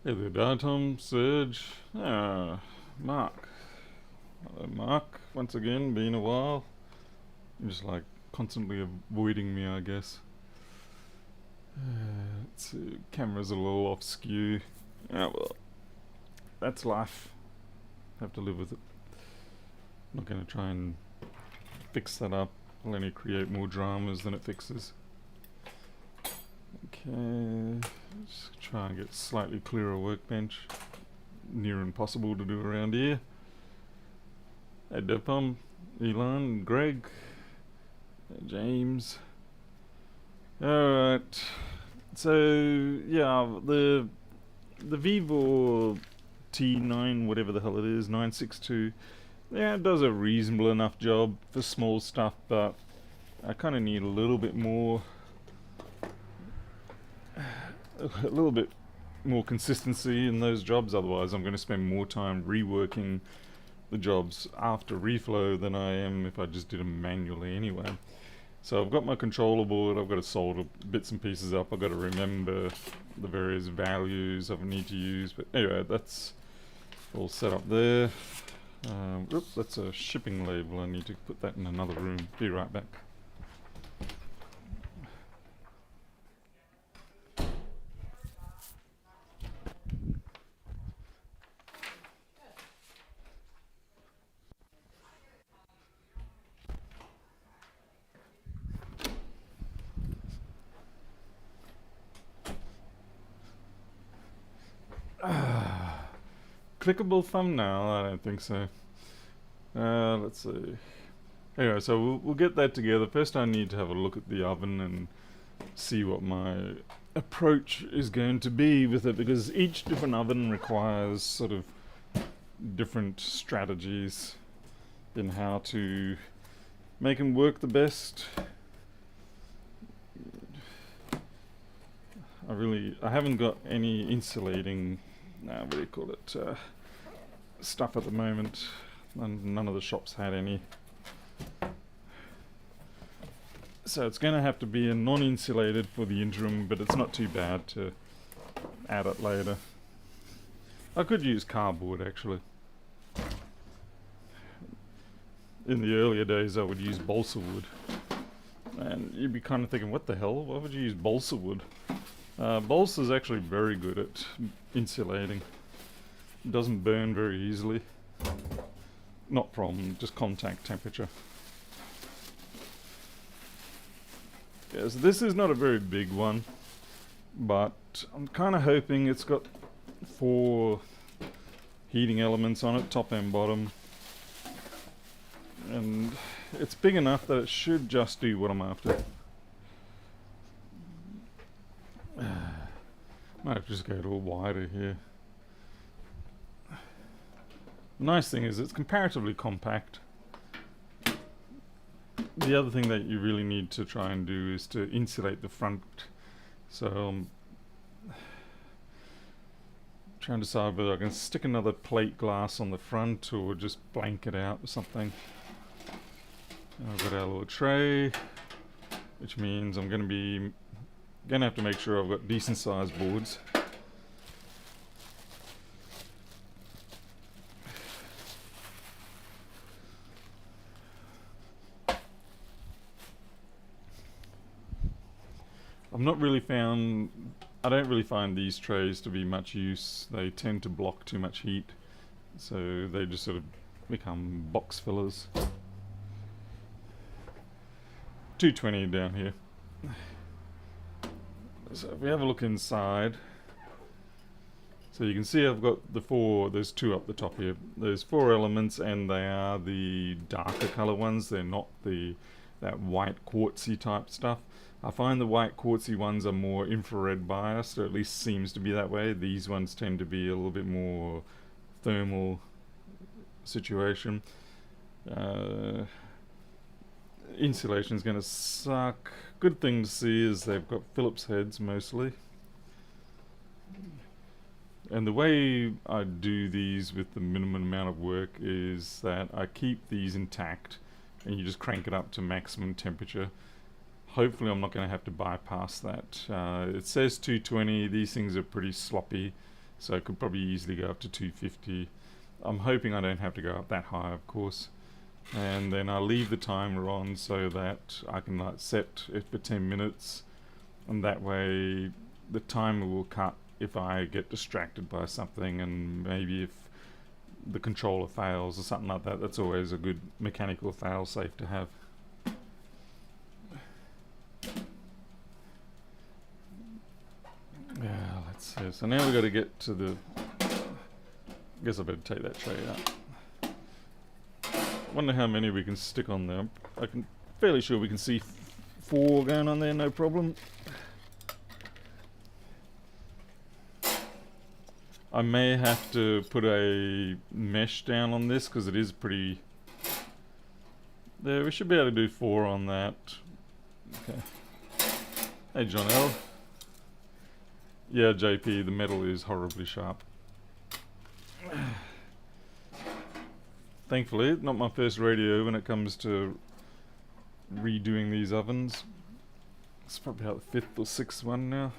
Hey there, Tom, Serge, Mark. Hello, Mark. Once again, been a while. You're just like constantly avoiding me, I guess. Let's see, camera's a little off skew. Yeah, well, that's life. Have to live with it. Not gonna try and fix that up. I'll only create more dramas than it fixes. Okay, let's try and get slightly clearer workbench. Near impossible to do around here. Hey, Depom, Elon, Greg, James. Alright. So, yeah, the Vevor T9, whatever the hell it is, 962, yeah, it does a reasonable enough job for small stuff, but I kind of need a little bit more consistency in those jobs. Otherwise I'm going to spend more time reworking the jobs after reflow than I am if I just did them manually anyway. So I've got my controller board, I've got to solder bits and pieces up, I've got to remember the various values I need to use, but anyway, that's all set up there. Oops, that's a shipping label, I need to put that in another room. Be right back. Clickable thumbnail? I don't think so. Let's see. Anyway, so we'll get that together. First I need to have a look at the oven and see what my approach is going to be with it, because each different oven requires sort of different strategies in how to make them work the best. I haven't got any insulating, what do you call it, stuff at the moment, and none of the shops had any. So it's going to have to be a non-insulated for the interim, but it's not too bad to add it later. I could use cardboard actually. In the earlier days I would use balsa wood, and you'd be kind of thinking, what the hell, why would you use balsa wood? Balsa is actually very good at insulating. It doesn't burn very easily. Not from just contact temperature. Yeah, so this is not a very big one, but I'm kind of hoping it's got 4 heating elements on it, top and bottom. And it's big enough that it should just do what I'm after. Might have to just go a little wider here. The nice thing is it's comparatively compact. The other thing that you really need to try and do is to insulate the front. So I'm trying to decide whether I can stick another plate glass on the front or just blank it out or something. I've got our little tray, which means I'm going to have to make sure I've got decent sized boards. I don't really find these trays to be much use. They tend to block too much heat, so they just sort of become box fillers. 220 down here. So if we have a look inside, so you can see I've got there's 2 up the top here. There's 4 elements, and they are the darker color ones. They're not that white quartzy type stuff. I find the white quartzy ones are more infrared biased, or at least seems to be that way. These ones tend to be a little bit more thermal situation. Insulation is going to suck. Good thing to see is they've got Phillips heads mostly. And the way I do these with the minimum amount of work is that I keep these intact, and you just crank it up to maximum temperature. Hopefully I'm not going to have to bypass that. It says 220, these things are pretty sloppy, So it could probably easily go up to 250. I'm hoping I don't have to go up that high, of course. And then I leave the timer on so that I can like set it for 10 minutes, and that way the timer will cut if I get distracted by something, and maybe if the controller fails or something like that. That's always a good mechanical fail safe to have. Yeah, let's see. So now we've got to get to the... I guess I better take that tray out. Wonder how many we can stick on there. I'm fairly sure we can see 4 going on there, no problem. I may have to put a mesh down on this because it is pretty... There, we should be able to do 4 on that. Okay. Hey, John L. Yeah, JP, the metal is horribly sharp. Thankfully, not my first rodeo when it comes to redoing these ovens. It's probably about the 5th or 6th one now.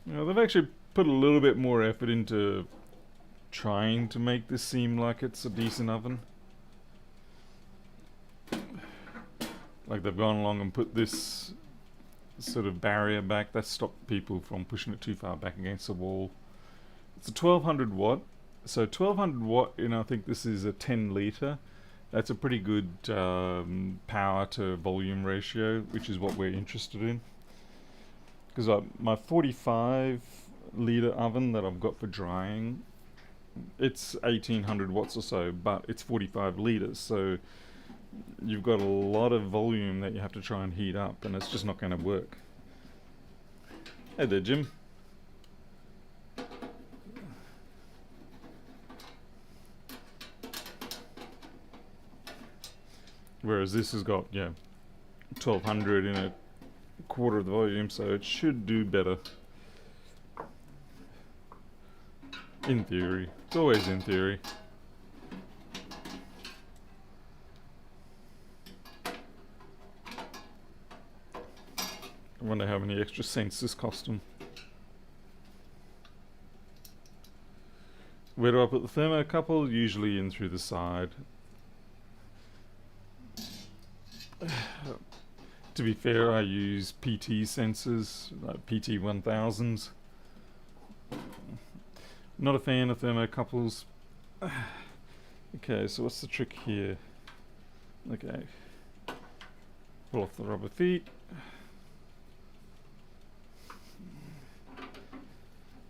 You know, they've actually put a little bit more effort into trying to make this seem like it's a decent oven. Like they've gone along and put this sort of barrier back that stopped people from pushing it too far back against the wall. It's a 1200 watt. So 1200 watt, and I think this is a 10 litre. That's a pretty good power to volume ratio, which is what we're interested in. Because my 45 litre oven that I've got for drying, it's 1800 watts or so, but it's 45 litres, so you've got a lot of volume that you have to try and heat up, and it's just not going to work. Hey there, Jim. Whereas this has got, yeah, 1200 in a quarter of the volume, so it should do better. In theory. It's always in theory. I wonder how many extra cents this cost them. Where do I put the thermocouple? Usually in through the side. To be fair, I use PT sensors, like PT 1000s. Not a fan of thermocouples. Okay, so what's the trick here? Okay. Pull off the rubber feet.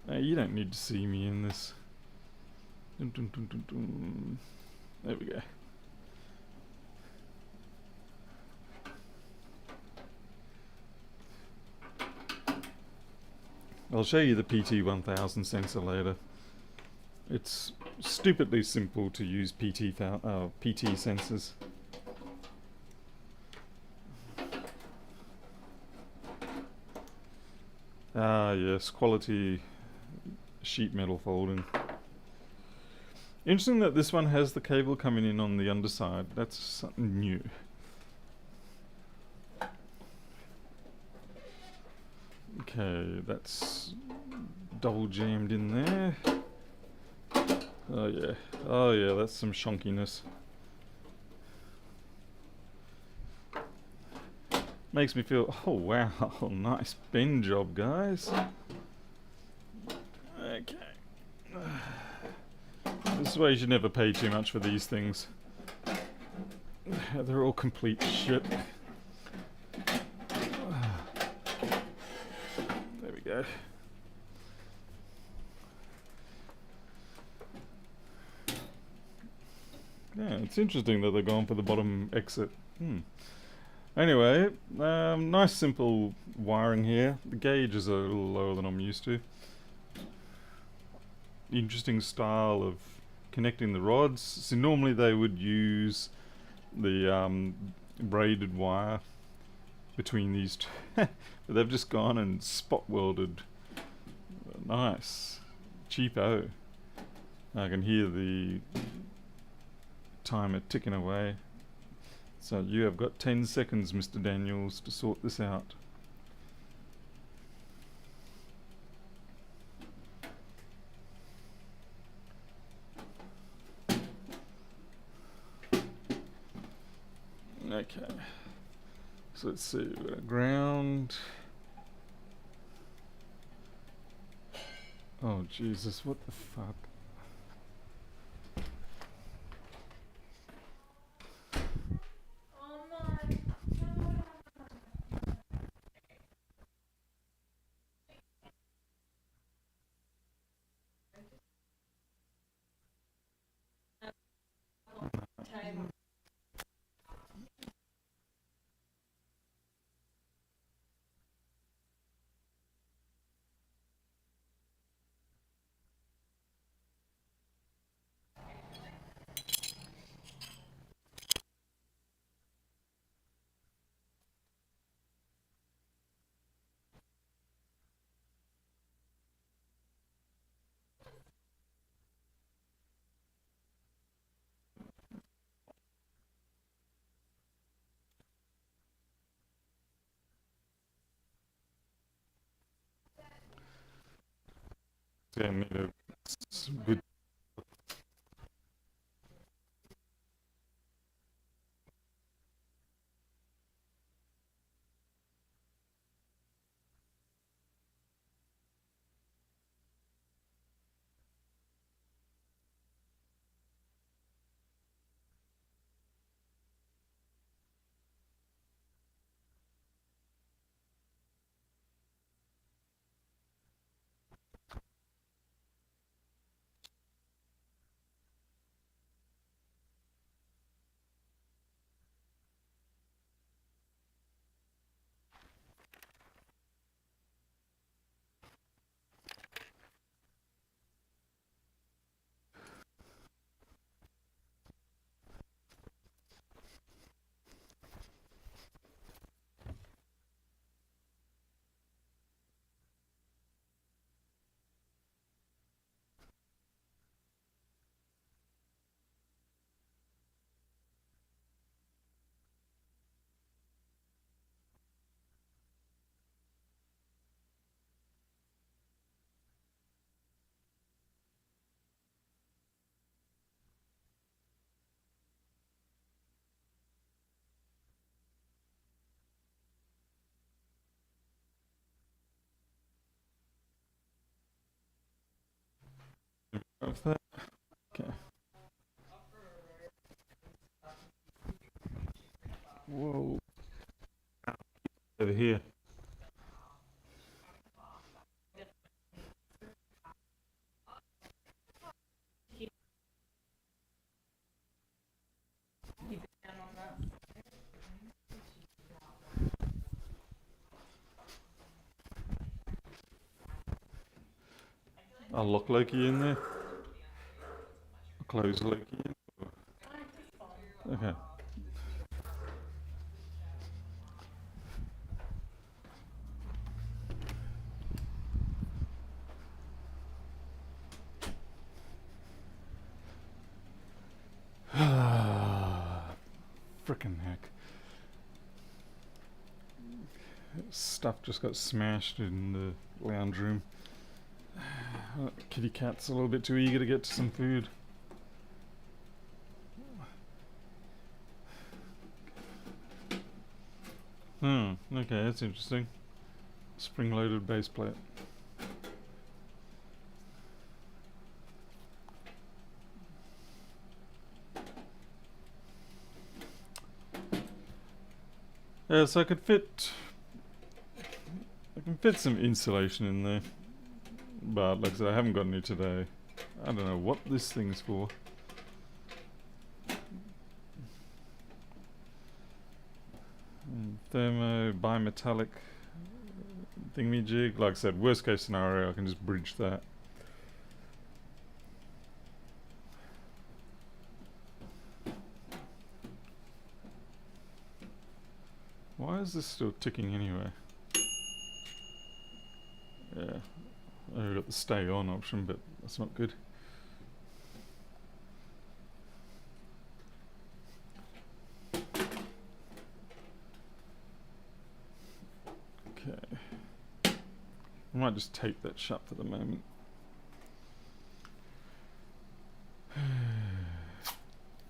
Now, you don't need to see me in this. Dun, dun, dun, dun, dun. There we go. I'll show you the PT 1000 sensor later. It's stupidly simple to use PT sensors. Ah yes, quality sheet metal folding. Interesting that this one has the cable coming in on the underside. That's something new. Okay, that's double jammed in there. Oh yeah, that's some shonkiness. Makes me feel, oh wow, nice bend job, guys. Okay. This is why you should never pay too much for these things. They're all complete shit. There we go. Yeah, it's interesting that they're going for the bottom exit. Anyway, nice simple wiring here. The gauge is a little lower than I'm used to. Interesting style of connecting the rods. So normally they would use the braided wire between these two, but they've just gone and spot welded. Nice, cheapo. I can hear the timer ticking away. So you have got 10 seconds, Mr. Daniels, to sort this out. Okay. So let's see, we've got a ground. Oh Jesus, what the fuck? Yeah, I need a good. Of that. Okay. Whoa. Over here. I'll lock Loki in there. I'll close Loki in. Okay. Frickin' heck. Stuff just got smashed in the lounge room. Kitty cat's a little bit too eager to get to some food. Okay, that's interesting. Spring-loaded base plate. Yeah, so I can fit some insulation in there. But like I said, I haven't got any today. I don't know what this thing's for. Thermo bimetallic thingy-jig. Like I said, worst case scenario, I can just bridge that. Why is this still ticking anyway? Yeah, I've got the stay on option, but that's not good. I might just tape that shut for the moment.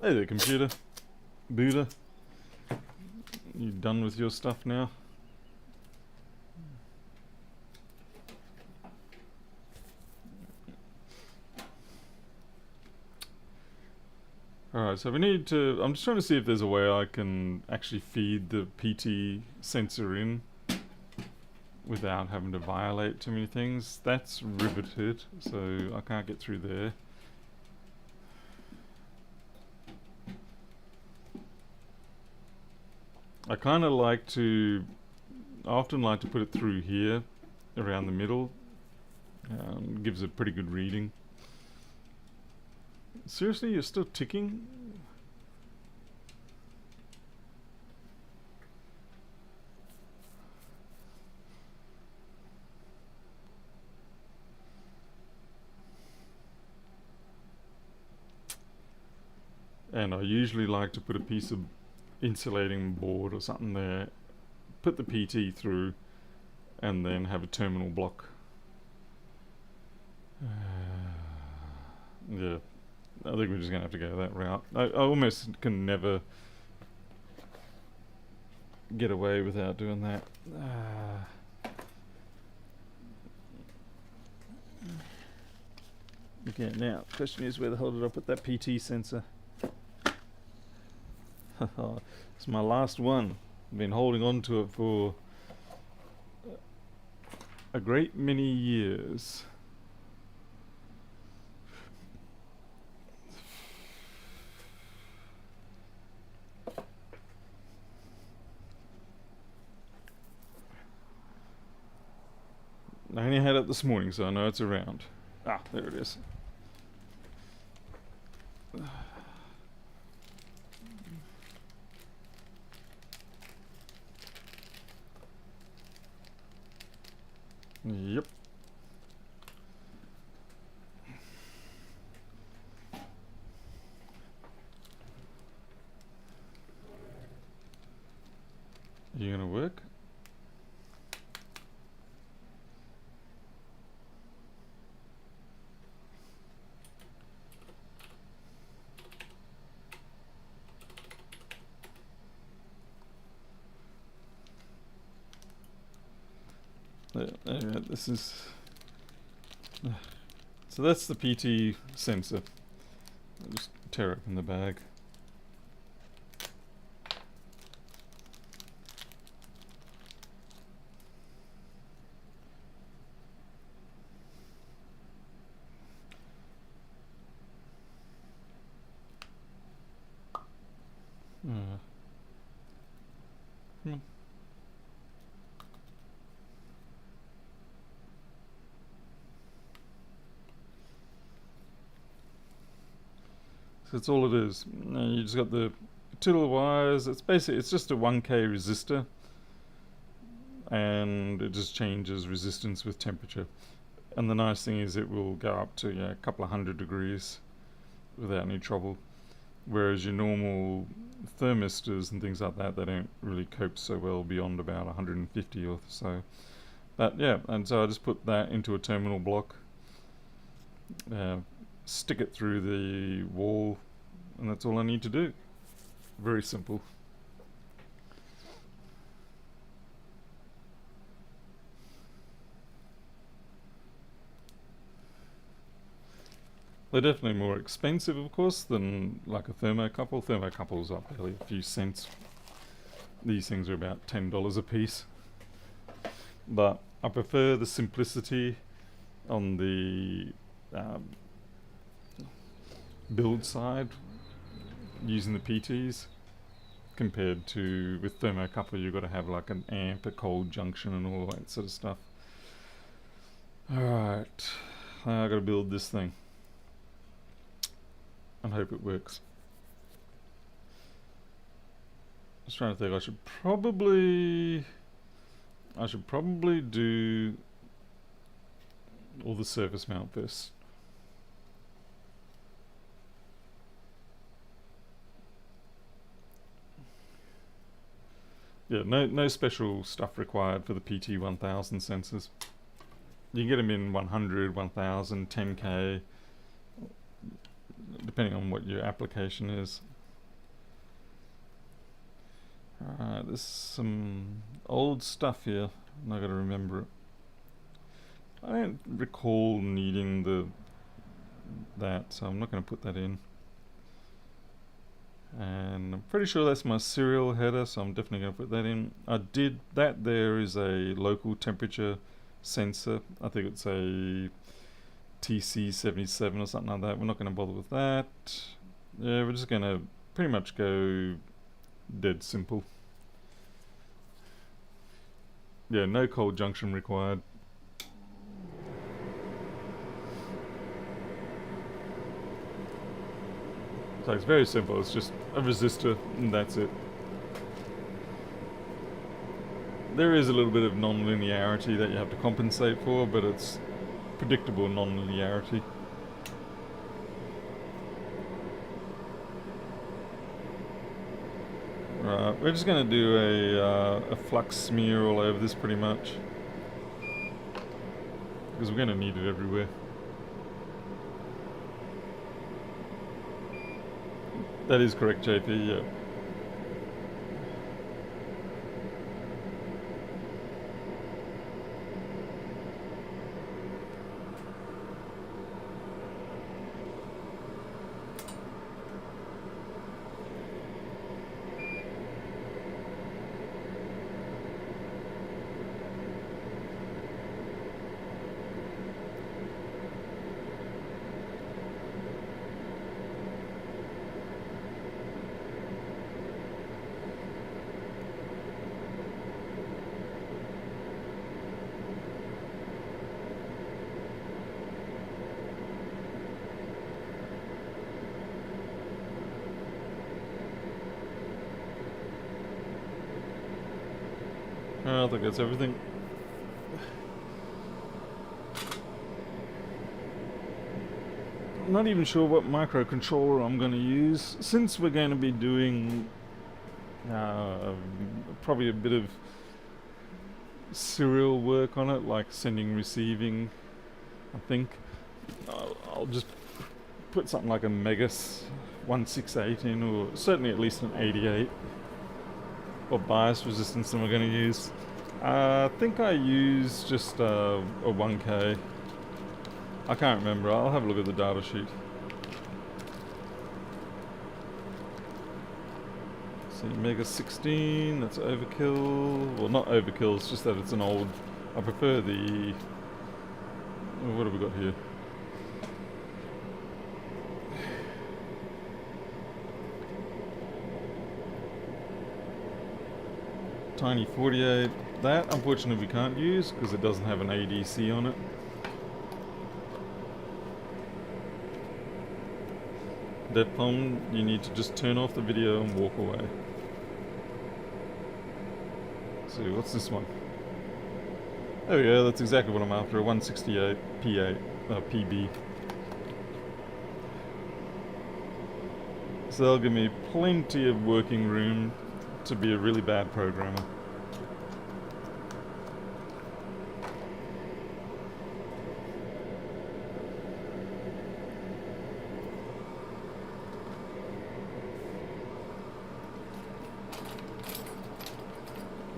Hey there, computer. Buddha. You done with your stuff now? Alright, so we need to... I'm just trying to see if there's a way I can actually feed the PT sensor in without having to violate too many things. That's riveted, so I can't get through there. I kind of like to... I often like to put it through here, around the middle. Gives a pretty good reading. Seriously, you're still ticking? And I usually like to put a piece of insulating board or something there, put the PT through, and then have a terminal block. Yeah, I think we're just going to have to go that route. I almost can never get away without doing that. Okay, now, the question is, where the hell did I put that PT sensor? It's my last one. I've been holding on to it for a great many years. I only had it this morning, so I know it's around. Ah, there it is. Yep. You gonna work? This is... So that's the PT sensor. I'll just tear open the bag. Come on. So that's all it is. You just got the two little wires. It's basically, it's just a 1K resistor, and it just changes resistance with temperature. And the nice thing is it will go up to a couple of 100 degrees without any trouble. Whereas your normal thermistors and things like that, they don't really cope so well beyond about 150 or so. But yeah, and so I just put that into a terminal block, stick it through the wall, and that's all I need to do. Very simple. They're definitely more expensive, of course, than like a thermocouple. Thermocouples are barely a few cents. These things are about $10 a piece. But I prefer the simplicity on the build side using the PTs compared to with thermocouple. You've got to have like an amp, a cold junction, and all that sort of stuff. Alright, I gotta build this thing and hope it works. I was trying to think, I should probably do all the surface mount first. Yeah, no special stuff required for the PT1000 sensors. You can get them in 100, 1000, 10k, depending on what your application is. Alright, there's some old stuff here, and I gotta remember it. I don't recall needing that, so I'm not going to put that in. And I'm pretty sure that's my serial header, so I'm definitely going to put that in. That there is a local temperature sensor. I think it's a TC77 or something like that. We're not going to bother with that. Yeah, we're just going to pretty much go dead simple. Yeah, no cold junction required. So it's very simple, it's just a resistor and that's it. There is a little bit of non-linearity that you have to compensate for, but it's predictable non-linearity. Right, we're just going to do a flux smear all over this pretty much, because we're going to need it everywhere. That is correct, JP, yeah. I think that's everything. I'm not even sure what microcontroller I'm going to use, since we're going to be doing probably a bit of serial work on it, like sending, receiving. I think I'll just put something like a Megas 168 in, or certainly at least an 88. What bias resistance am I going to use? I think I use just a 1K. I can't remember. I'll have a look at the data sheet. See, Mega 16, that's overkill. Well, not overkill, it's just that it's an old... I prefer the... What have we got here? Tiny 48. That, unfortunately, we can't use because it doesn't have an ADC on it. DevPom, you need to just turn off the video and walk away. So, what's this one? There we go, that's exactly what I'm after, a 168 P8, PB. So that'll give me plenty of working room to be a really bad programmer.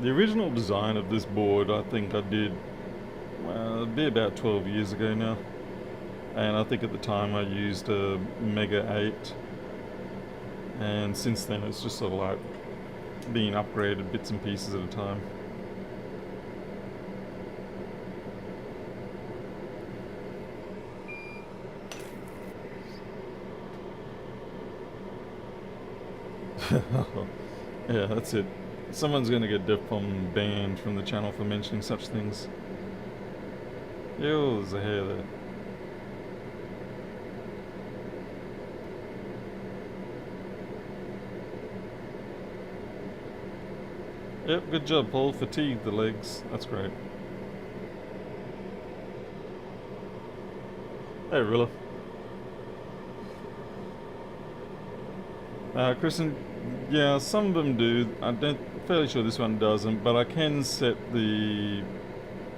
The original design of this board, I think I did, well, it'd be about 12 years ago now. And I think at the time I used a Mega 8. And since then it's just sort of like being upgraded bits and pieces at a time. Yeah, that's it. Someone's going to get DevPom banned from the channel for mentioning such things. Ew, there's a hair there. Yep, good job, Paul. Fatigued the legs. That's great. Hey, Rilla. Kristen, yeah, some of them do. Fairly sure this one doesn't, but I can set the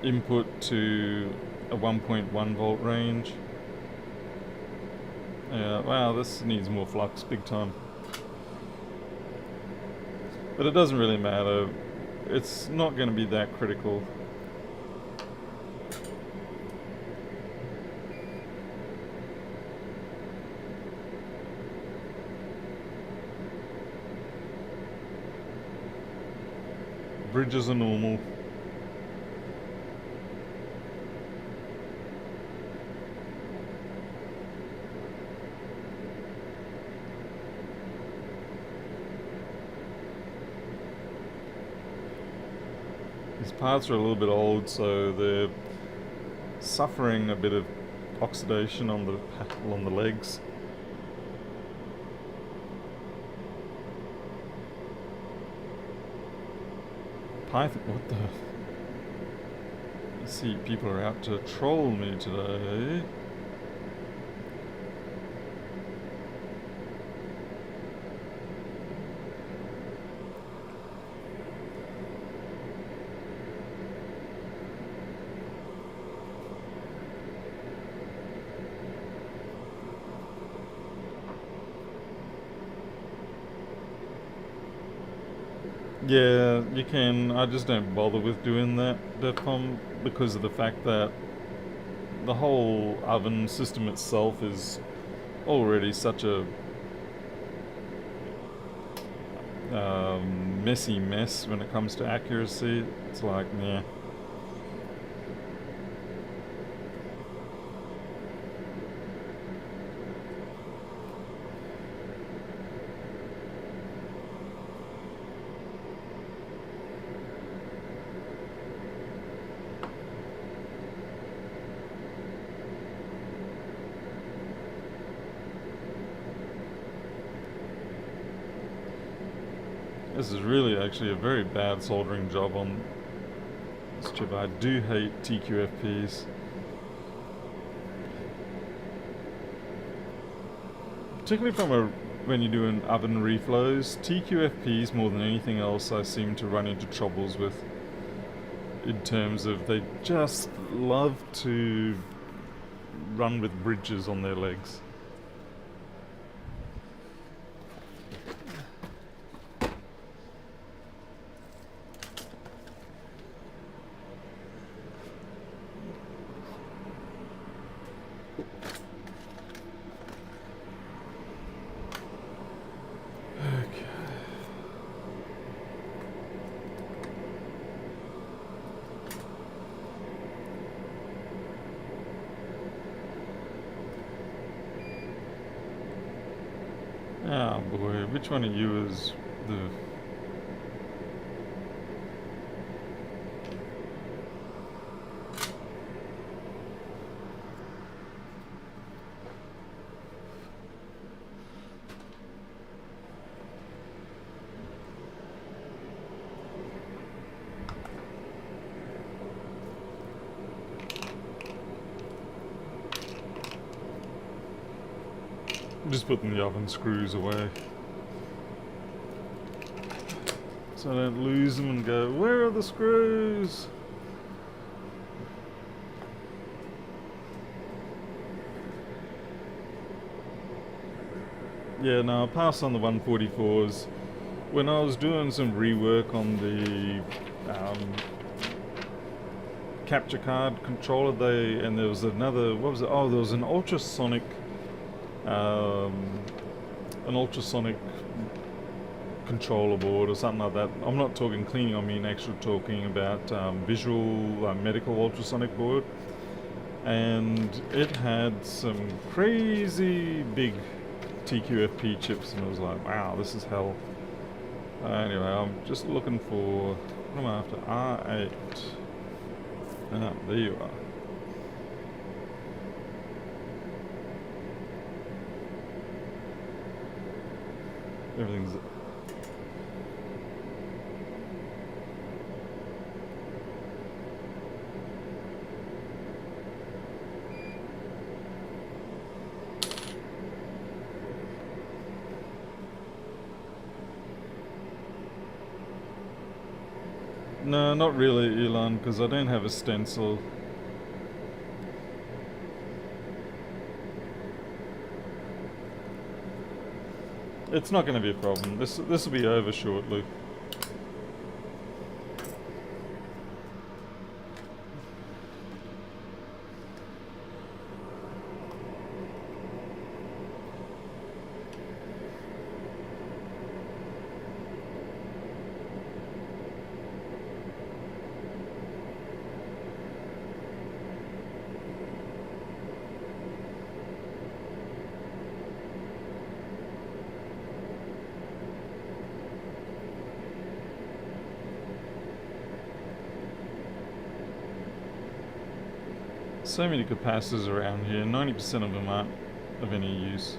input to a 1.1 volt range. Yeah, wow, this needs more flux, big time. But it doesn't really matter. It's not going to be that critical. Bridges are normal. These parts are a little bit old, so they're suffering a bit of oxidation on the legs. Python, what the? I see people are out to troll me today. Yeah, you can. I just don't bother with doing that, Defcom, because of the fact that the whole oven system itself is already such a messy mess when it comes to accuracy. It's like, yeah. This is really actually a very bad soldering job on this chip. I do hate TQFPs. Particularly when you're doing oven reflows, TQFPs more than anything else I seem to run into troubles with, in terms of they just love to run with bridges on their legs. Oh boy, which one of you is the... Just putting the oven screws away so I don't lose them and go, where are the screws? Yeah, no, I passed on the 144s. When I was doing some rework on the capture card controller, and there was another, what was it? Oh, there was an ultrasonic controller board or something like that. I'm not talking cleaning, I mean actually talking about visual medical ultrasonic board, and it had some crazy big TQFP chips, and I was like, wow, this is hell. Anyway, I'm just looking for, what am I after? R8. Ah, there you are. Everything's... No, not really, Elon, because I don't have a stencil. It's not going to be a problem. This will be over shortly. So many capacitors around here, 90% of them aren't of any use.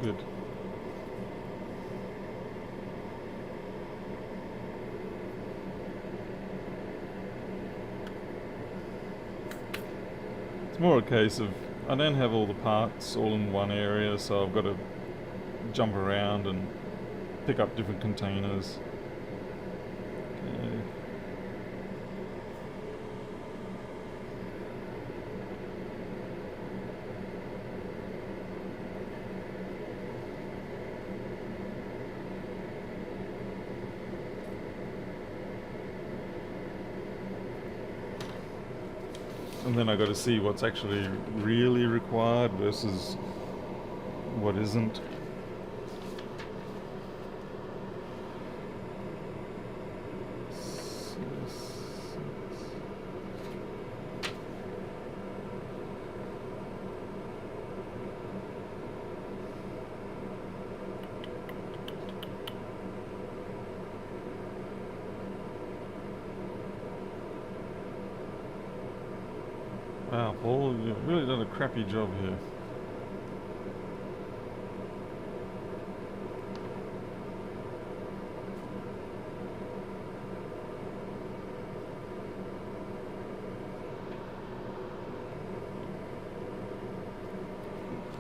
Good. It's more a case of I don't have all the parts all in one area, so I've got to jump around and pick up different containers. Okay. And then I got to see what's actually really required versus what isn't. Wow, Paul, you've really done a crappy job here.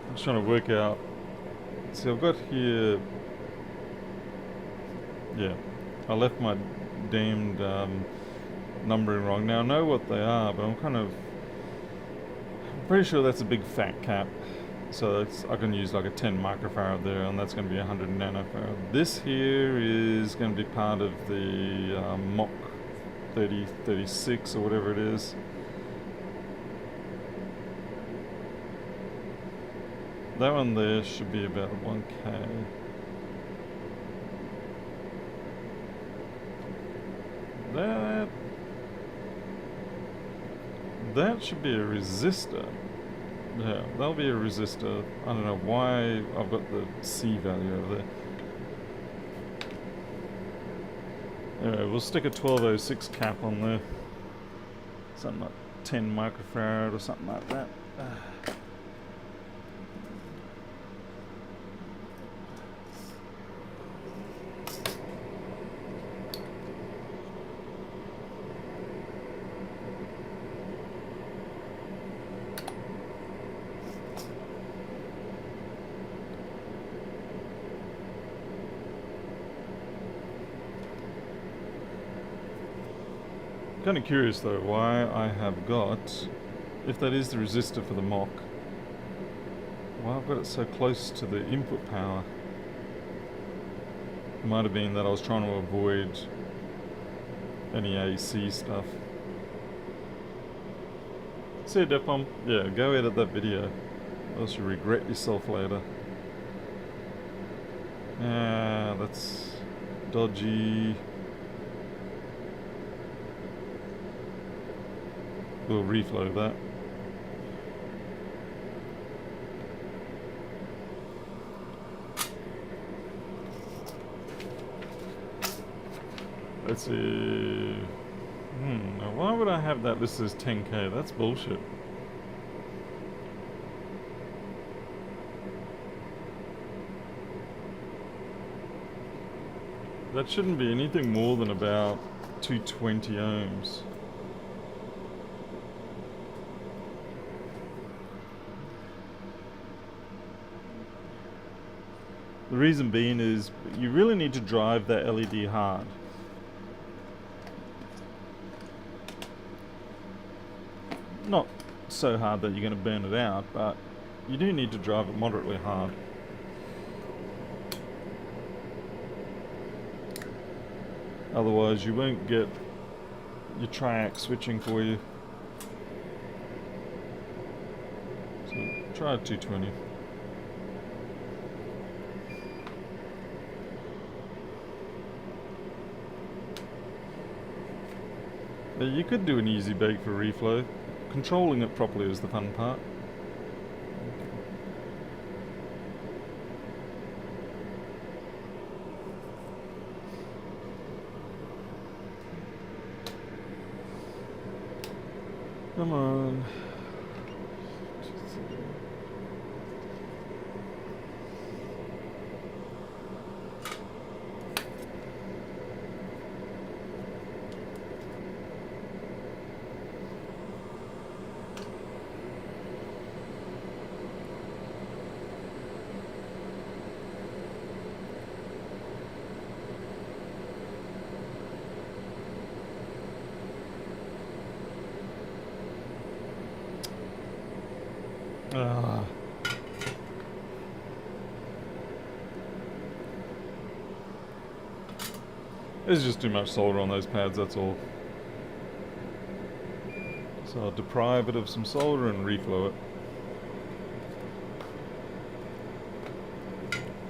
I'm just trying to work out. See, I've got here. Yeah, I left my damned numbering wrong. Now I know what they are, but I'm pretty sure that's a big fat cap. So I can use like a 10 microfarad there, and that's going to be 100 nanofarad. This here is going to be part of the Mach 3036 or whatever it is. That one there should be about 1K. That should be a resistor. Yeah, that'll be a resistor. I don't know why I've got the C value over there. Anyway, we'll stick a 1206 cap on there. Something like 10 microfarad or something like that. Kind of curious though why I have got, if that is the resistor for the Mach, why I've got it so close to the input power. It might have been that I was trying to avoid any AC stuff. See you, Defcom. Yeah, go edit that video, or else you regret yourself later. Ah, that's dodgy. We'll reflow that. Let's see. Now why would I have that listed as 10K? That's bullshit. That shouldn't be anything more than about 220 ohms. The reason being is you really need to drive that LED hard. Not so hard that you're going to burn it out, but you do need to drive it moderately hard. Otherwise you won't get your triac switching for you. So try 220. You could do an easy bake for reflow. Controlling it properly is the fun part. Come on. There's just too much solder on those pads, that's all. So I'll deprive it of some solder and reflow it.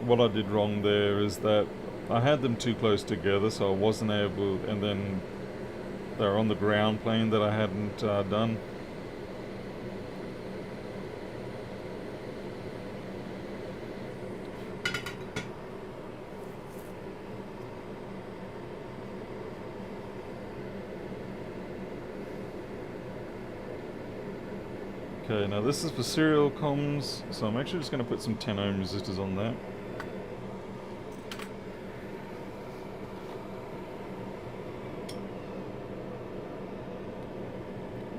What I did wrong there is that I had them too close together, so I wasn't able, and then they're on the ground plane that I hadn't done. Okay, now this is for serial comms, so I'm actually just going to put some 10 ohm resistors on that.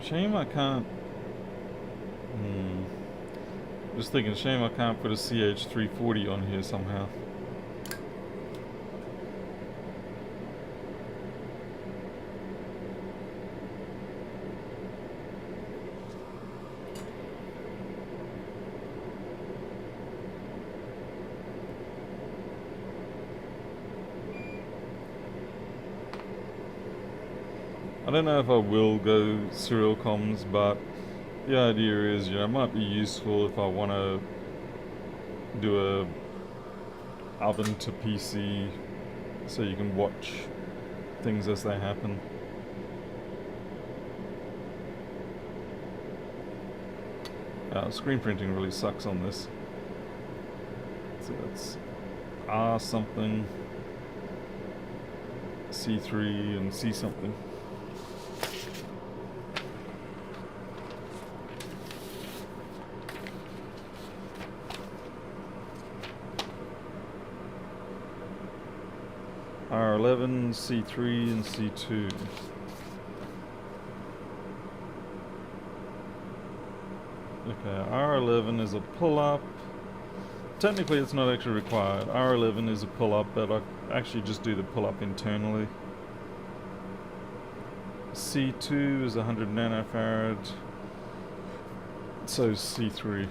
Shame I can't... Just thinking, shame I can't put a CH340 on here somehow. I don't know if I will go serial comms, but the idea is, it might be useful if I want to do a oven to PC so you can watch things as they happen. Screen printing really sucks on this. So that's R something, C3 and C something. R11, C3, and C2. Okay, R11 is a pull-up. Technically it's not actually required. R11 is a pull-up, but I actually just do the pull-up internally. C2 is 100 nanofarad. So is C3.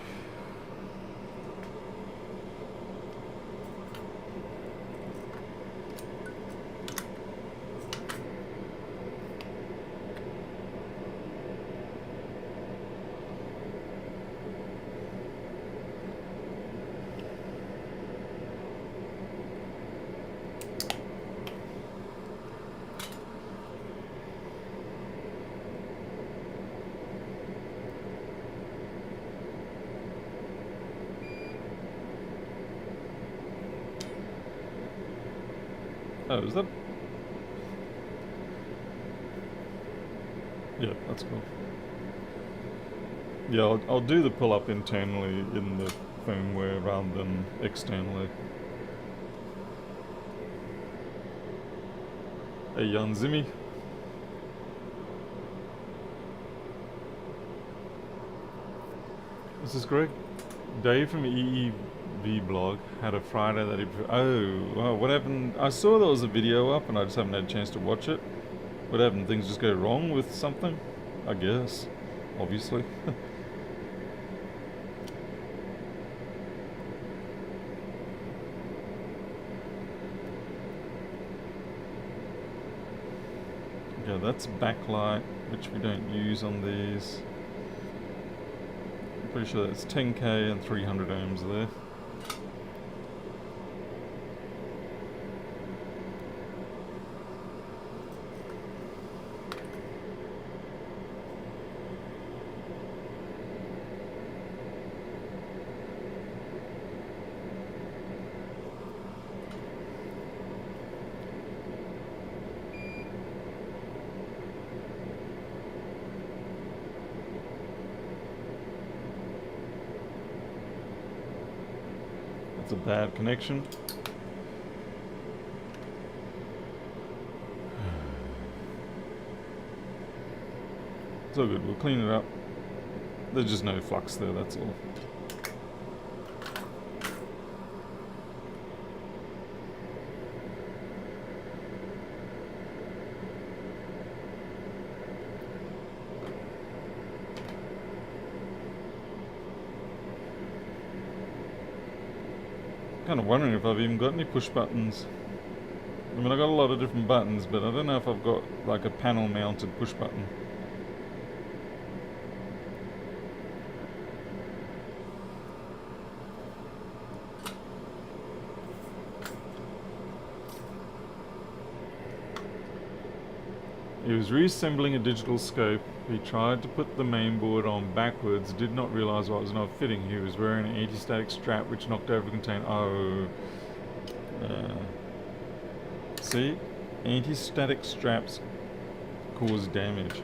Oh, is that? Yeah, that's cool. Yeah, I'll do the pull-up internally in the firmware rather than externally. Hey, young Zimmy. This is Greg. Dave from EEV blog had a Friday that he... Oh, well, what happened? I saw there was a video up and I just haven't had a chance to watch it. What happened? Things just go wrong with something? I guess. Obviously. Yeah, that's backlight, which we don't use on these. I'm pretty sure that's 10k and 300 ohms there. That's a bad connection. It's all good, we'll clean it up. There's just no flux there, that's all. Kind of wondering if I've even got any push buttons. I mean, I got a lot of different buttons, but I don't know if I've got like a panel mounted push button. He was reassembling a digital scope. He tried to put the mainboard on backwards, did not realise why it was not fitting. He was wearing an anti-static strap which knocked over the container. Oh. See? Anti-static straps cause damage.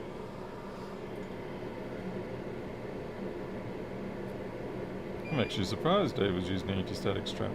I'm actually surprised Dave was using an anti-static strap.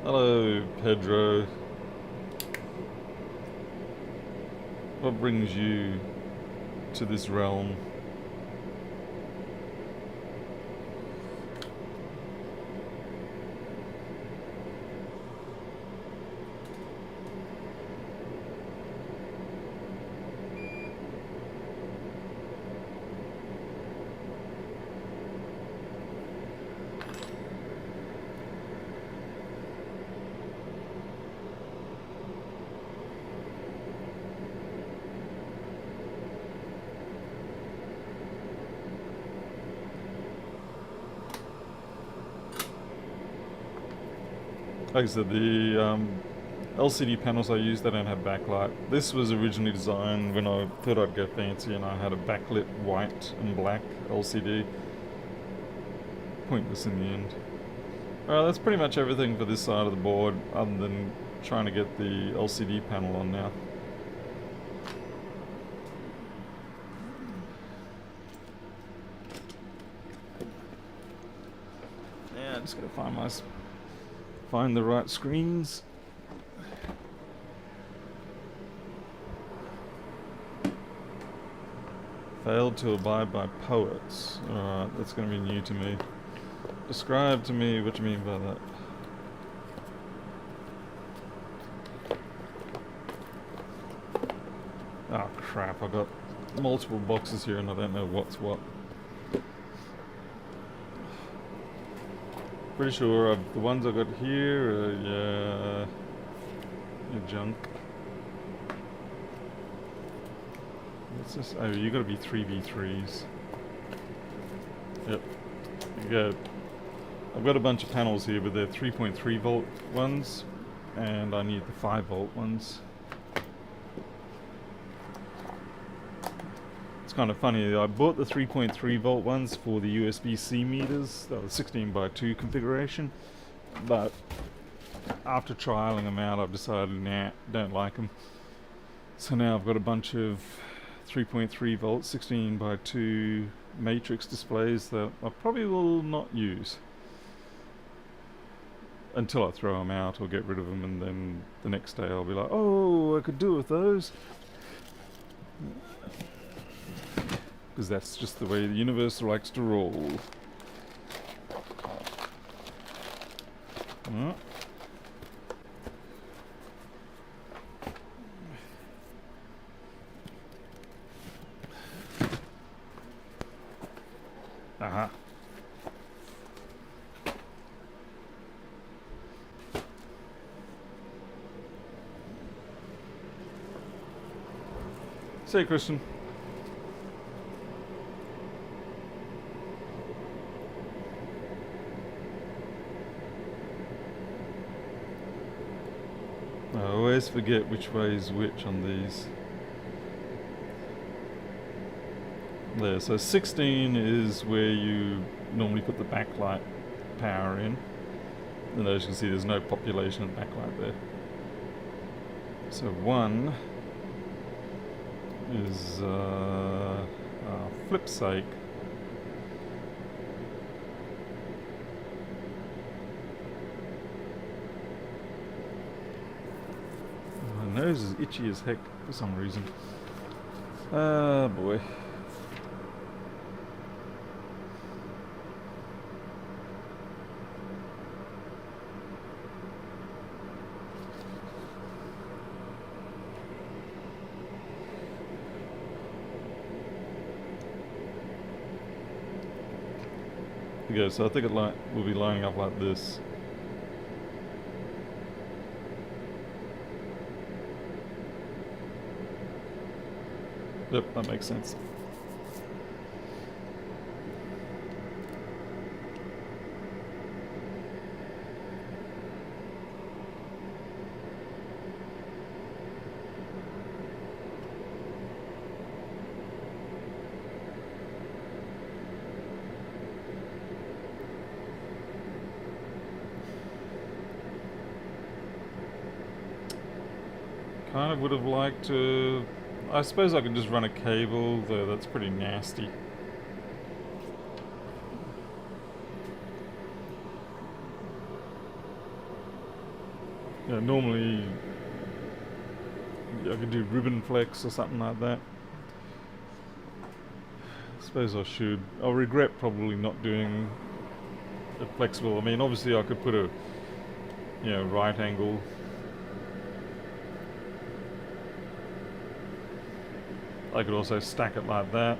Hello, Pedro. What brings you to this realm? Like I said, the LCD panels I use, they don't have backlight. This was originally designed when I thought I'd go fancy and I had a backlit white and black LCD. Pointless in the end. Alright, that's pretty much everything for this side of the board, other than trying to get the LCD panel on now. Yeah, I just gotta find the right screens. Failed to abide by poets. Alright, that's going to be new to me. Describe to me what you mean by that. Oh crap, I've got multiple boxes here and I don't know what's what. Pretty sure the ones I got here are, yeah, junk. What's this? Oh, you gotta be 3v3s. Yep. Yeah. I've got a bunch of panels here, but they're 3.3 volt ones, and I need the 5 volt ones. It's kind of funny. I bought the 3.3 volt ones for the USB-C meters. That was 16x2 configuration. But after trialing them out, I've decided, nah, don't like them. So now I've got a bunch of 3.3 volt 16x2 matrix displays that I probably will not use until I throw them out or get rid of them, and then the next day I'll be like, oh, I could do with those. Because that's just the way the universe likes to roll. Aha. Say, Christian. I always forget which way is which on these. There, so 16 is where you normally put the backlight power in. And as you can see, there's no population of backlight there. So 1 is flip's sake. My nose is itchy as heck for some reason. Ah, boy. Okay, so I think it will be lining up like this. Yep, that makes sense. Kind of would have liked to... I suppose I could just run a cable, though that's pretty nasty. Yeah, normally I could do ribbon flex or something like that. I suppose I should. I'll regret probably not doing it flexible. I mean, obviously I could put a, you know, right angle. I could also stack it like that.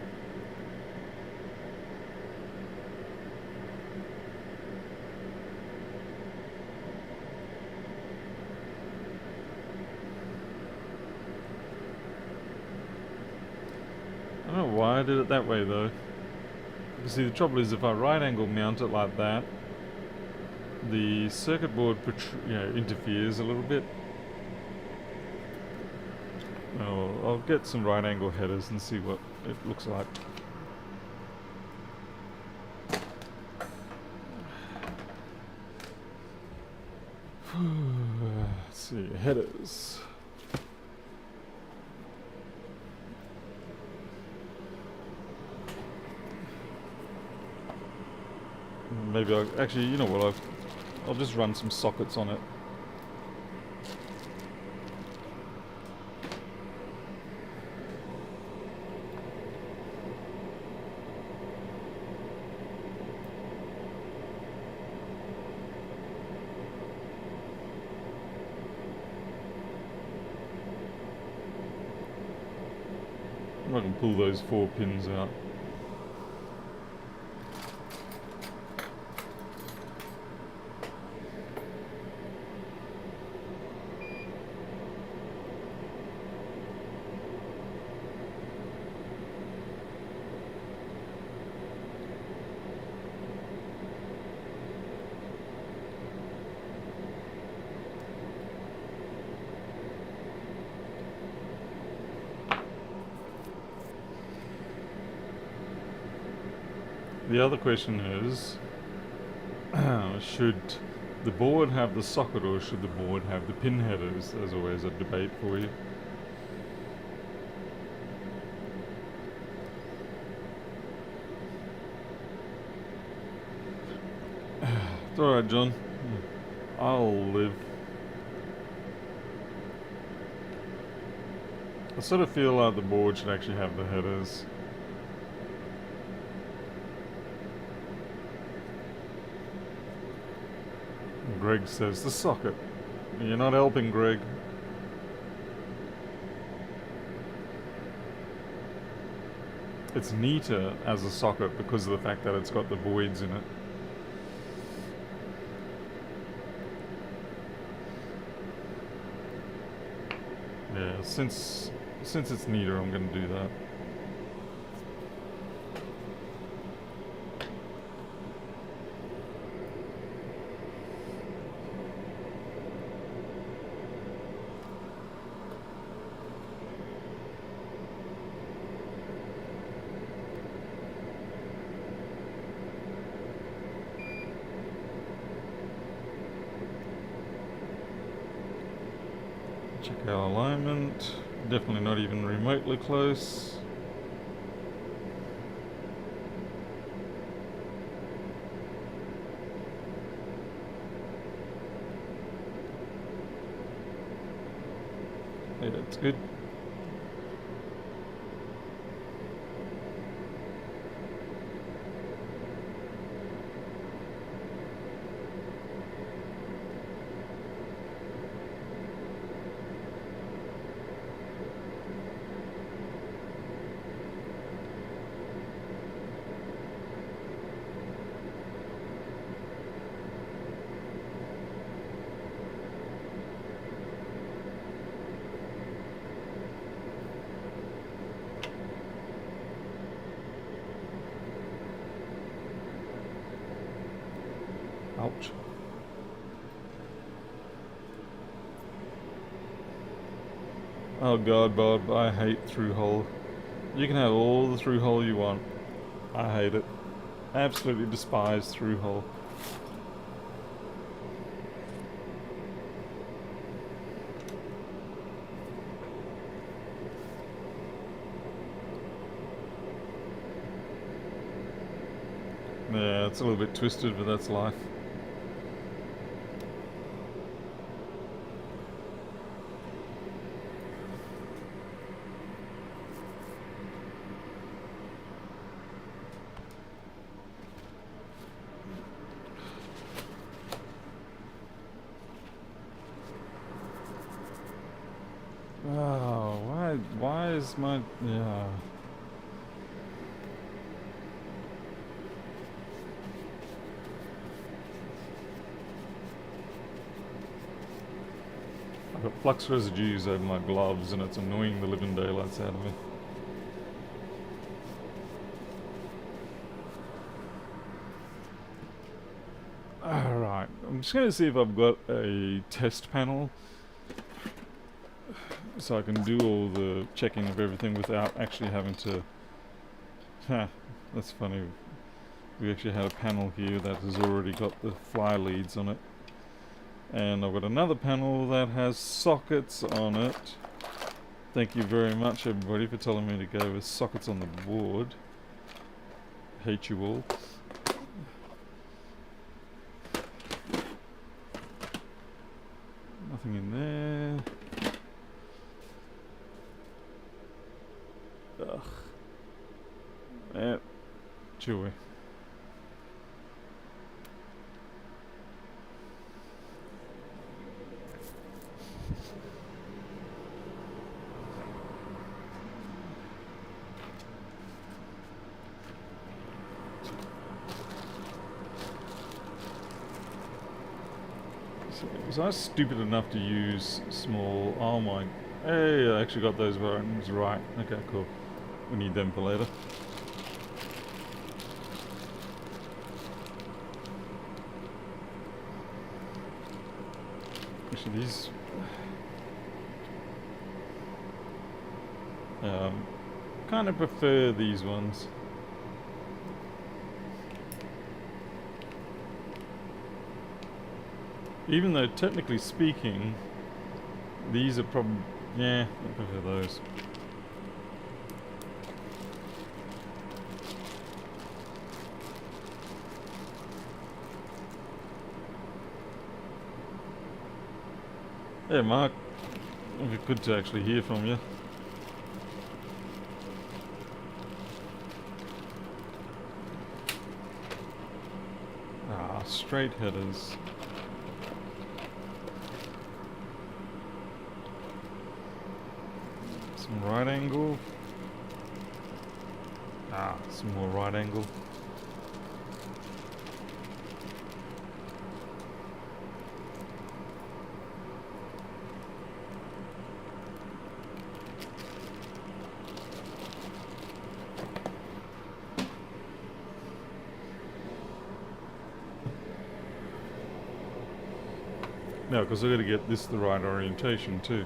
I don't know why I did it that way though. You see, the trouble is if I right angle mount it like that, the circuit board interferes a little bit. I'll get some right angle headers and see what it looks like. Let's see, headers. Maybe actually, you know what, I'll just run some sockets on it. I can pull those 4 pins out. The other question is, should the board have the socket or should the board have the pin headers? There's always a debate for you. It's alright, John. I'll live. I sort of feel like the board should actually have the headers. Greg says the socket. You're not helping, Greg. It's neater as a socket because of the fact that it's got the voids in it. Yeah, since it's neater, I'm going to do that. Check our alignment. Definitely not even remotely close. Yeah, it's good. Ouch. Oh god, Bob, I hate through hole. You can have all the through hole you want. I hate it. Absolutely despise through hole. Yeah, it's a little bit twisted, but that's life. Oh, why is my... yeah... I've got flux residues over my gloves and it's annoying the living daylights out of me. Alright, I'm just going to see if I've got a test panel so I can do all the checking of everything without actually having to... that's funny. We actually had a panel here that has already got the fly leads on it. And I've got another panel that has sockets on it. Thank you very much, everybody, for telling me to go with sockets on the board. Hate you all. Nothing in there. Ugh. Yeah, chewy. Was I stupid enough to use small... oh my... hey, I actually got those buttons right. Okay, cool. We need them for later. Actually, these... kind of prefer these ones. Even though technically speaking, these are probably, yeah, I prefer those. Yeah, Mark, it'd be good to actually hear from you. Ah, straight headers. Some right angle. Ah, some more right angle. No, because I've got to get this the right orientation too.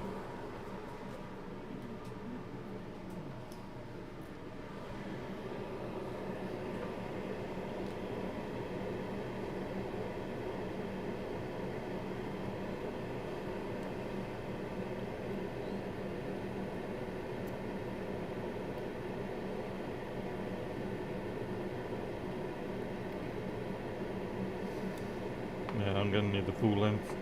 Yeah, I'm going to need the full length.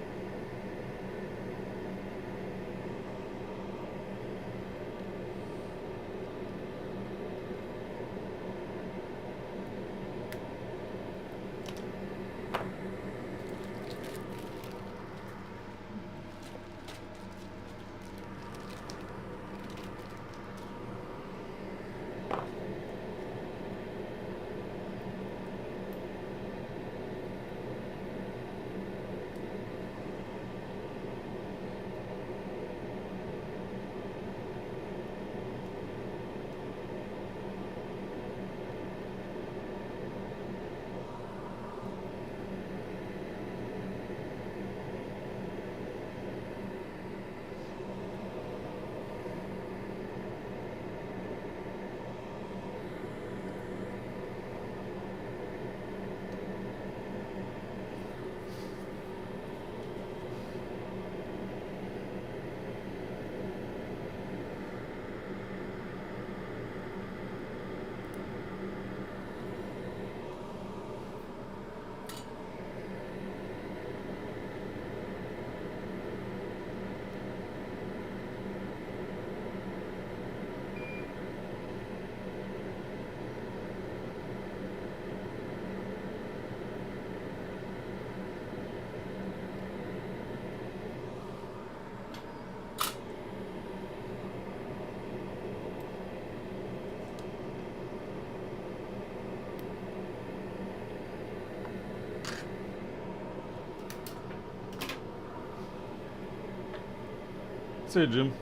See you, Jim.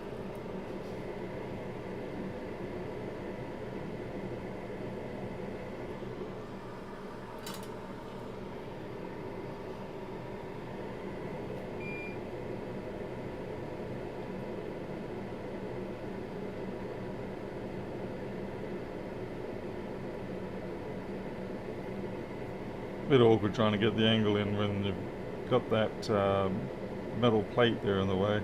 Bit awkward trying to get the angle in when you've got that metal plate there in the way.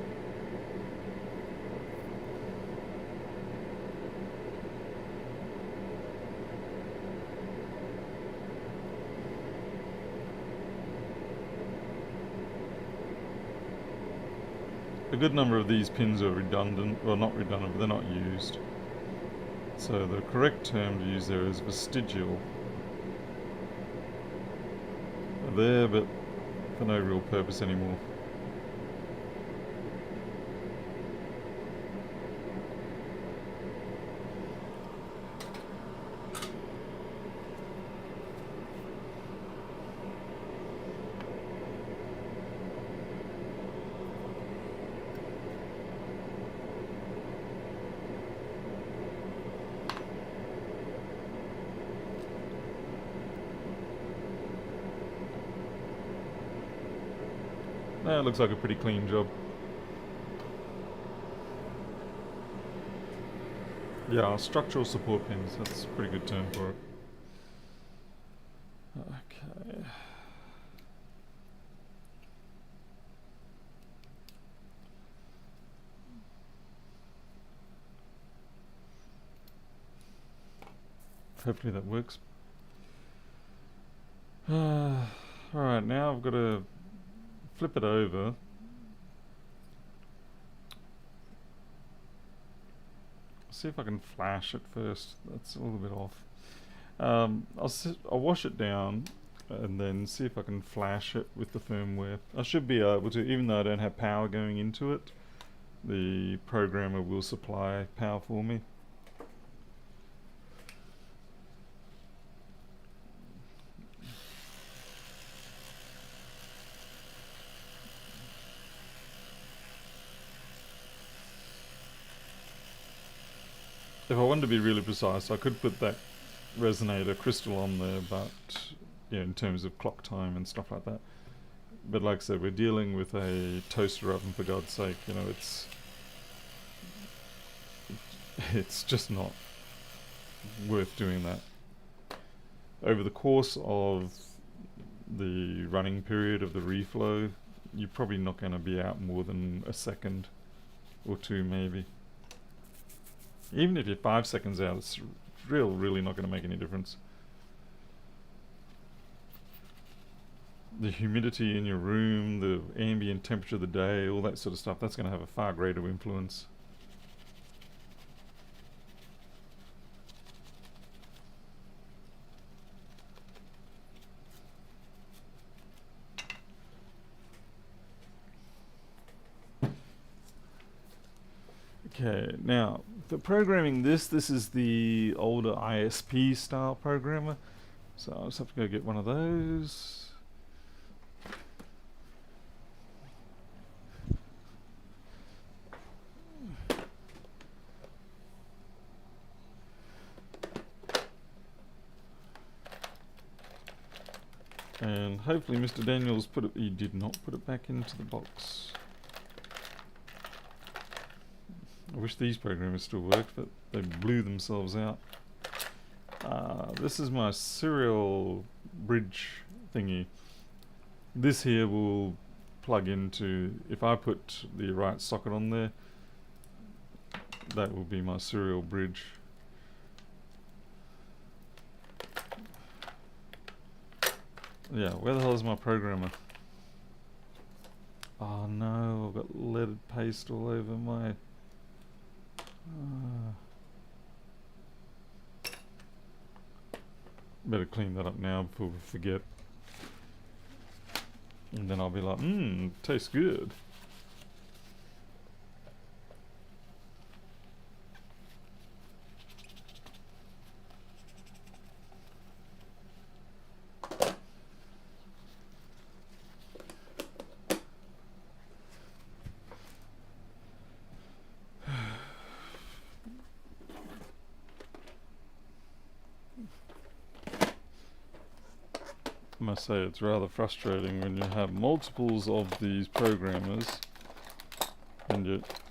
A good number of these pins are redundant, well not redundant, but they're not used. So the correct term to use there is vestigial. They're there, but for no real purpose anymore. That looks like a pretty clean job. Yeah, structural support pins, that's a pretty good term for it. Okay. Hopefully that works. Alright, now I've got to flip it over. See if I can flash it first. That's a little bit off. I'll wash it down and then see if I can flash it with the firmware. I should be able to, even though I don't have power going into it. The programmer will supply power for me. If I wanted to be really precise, I could put that resonator crystal on there, but yeah, in terms of clock time and stuff like that. But like I said, we're dealing with a toaster oven, for God's sake. You know, it's just not worth doing that. Over the course of the running period of the reflow, you're probably not going to be out more than a second or two, maybe. Even if you're 5 seconds out, it's really not going to make any difference. The humidity in your room, the ambient temperature of the day, all that sort of stuff, that's going to have a far greater influence. Okay, now for programming this is the older ISP style programmer, so I'll just have to go get one of those. And hopefully Mr. Daniels he did not put it back into the box. I wish these programmers still worked, but they blew themselves out. This is my serial bridge thingy. This here will plug into, if I put the right socket on there, that will be my serial bridge. Yeah, where the hell is my programmer? Oh no, I've got leaded paste all over my... better clean that up now before we forget. And then I'll be like, tastes good. I must say it's rather frustrating when you have multiples of these programmers and yet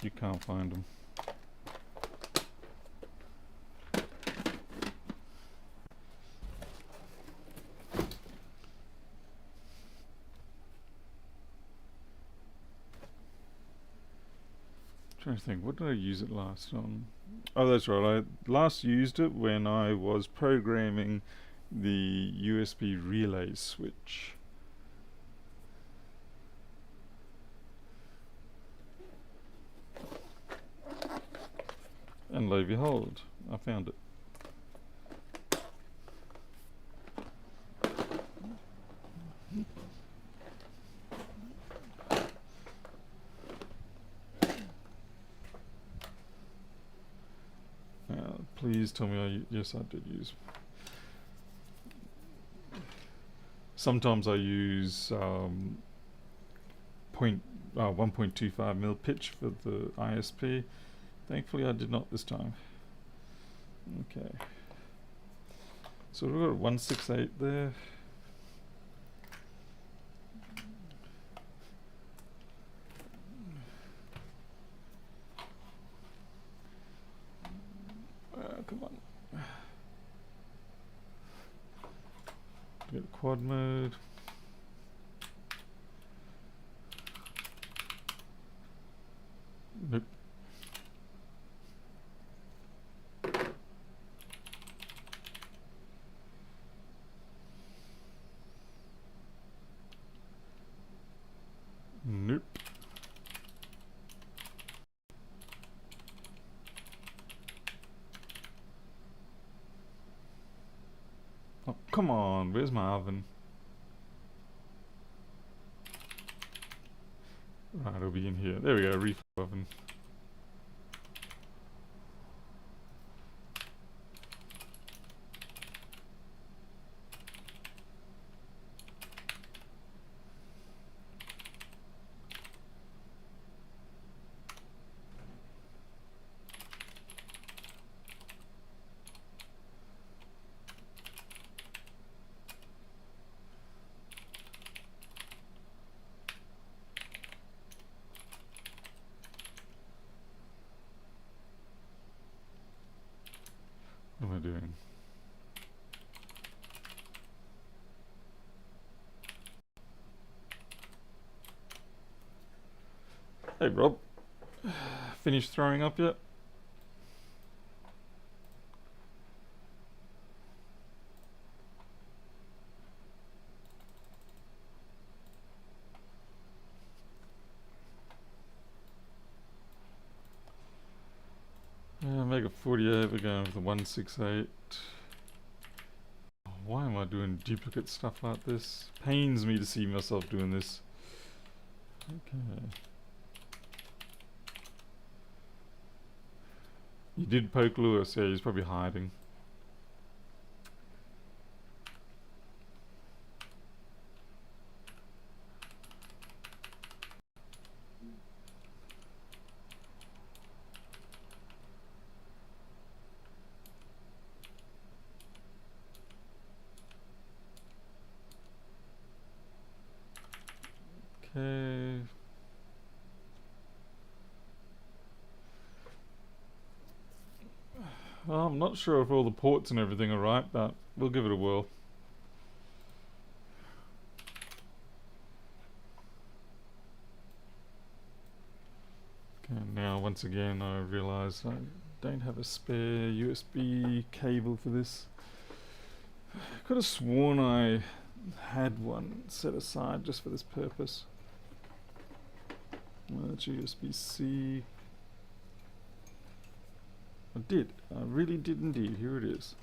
you can't find them. I'm trying to think, what did I use it last on? Oh, that's right, I last used it when I was programming the USB relay switch. And lo and behold, I found it. Please tell me yes, I did use. Sometimes I use 1.25 mil pitch for the ISP. Thankfully I did not this time. Okay. So we've got 168 there. Come on. Get quad mode. Nope. come on, where's my oven? Right, it'll be in here. There we go, reflow oven. What am I doing? Hey Rob, finished throwing up yet? Mega 48, we're going with the 168. Why am I doing duplicate stuff like this? Pains me to see myself doing this. Okay. You did poke Lewis, yeah, he's probably hiding. Okay. Well, I'm not sure if all the ports and everything are right, but we'll give it a whirl. Okay, now once again I realise I don't have a spare USB cable for this. I could have sworn I had one set aside just for this purpose. Well, that's USB-C. I did. I really did indeed. Here it is.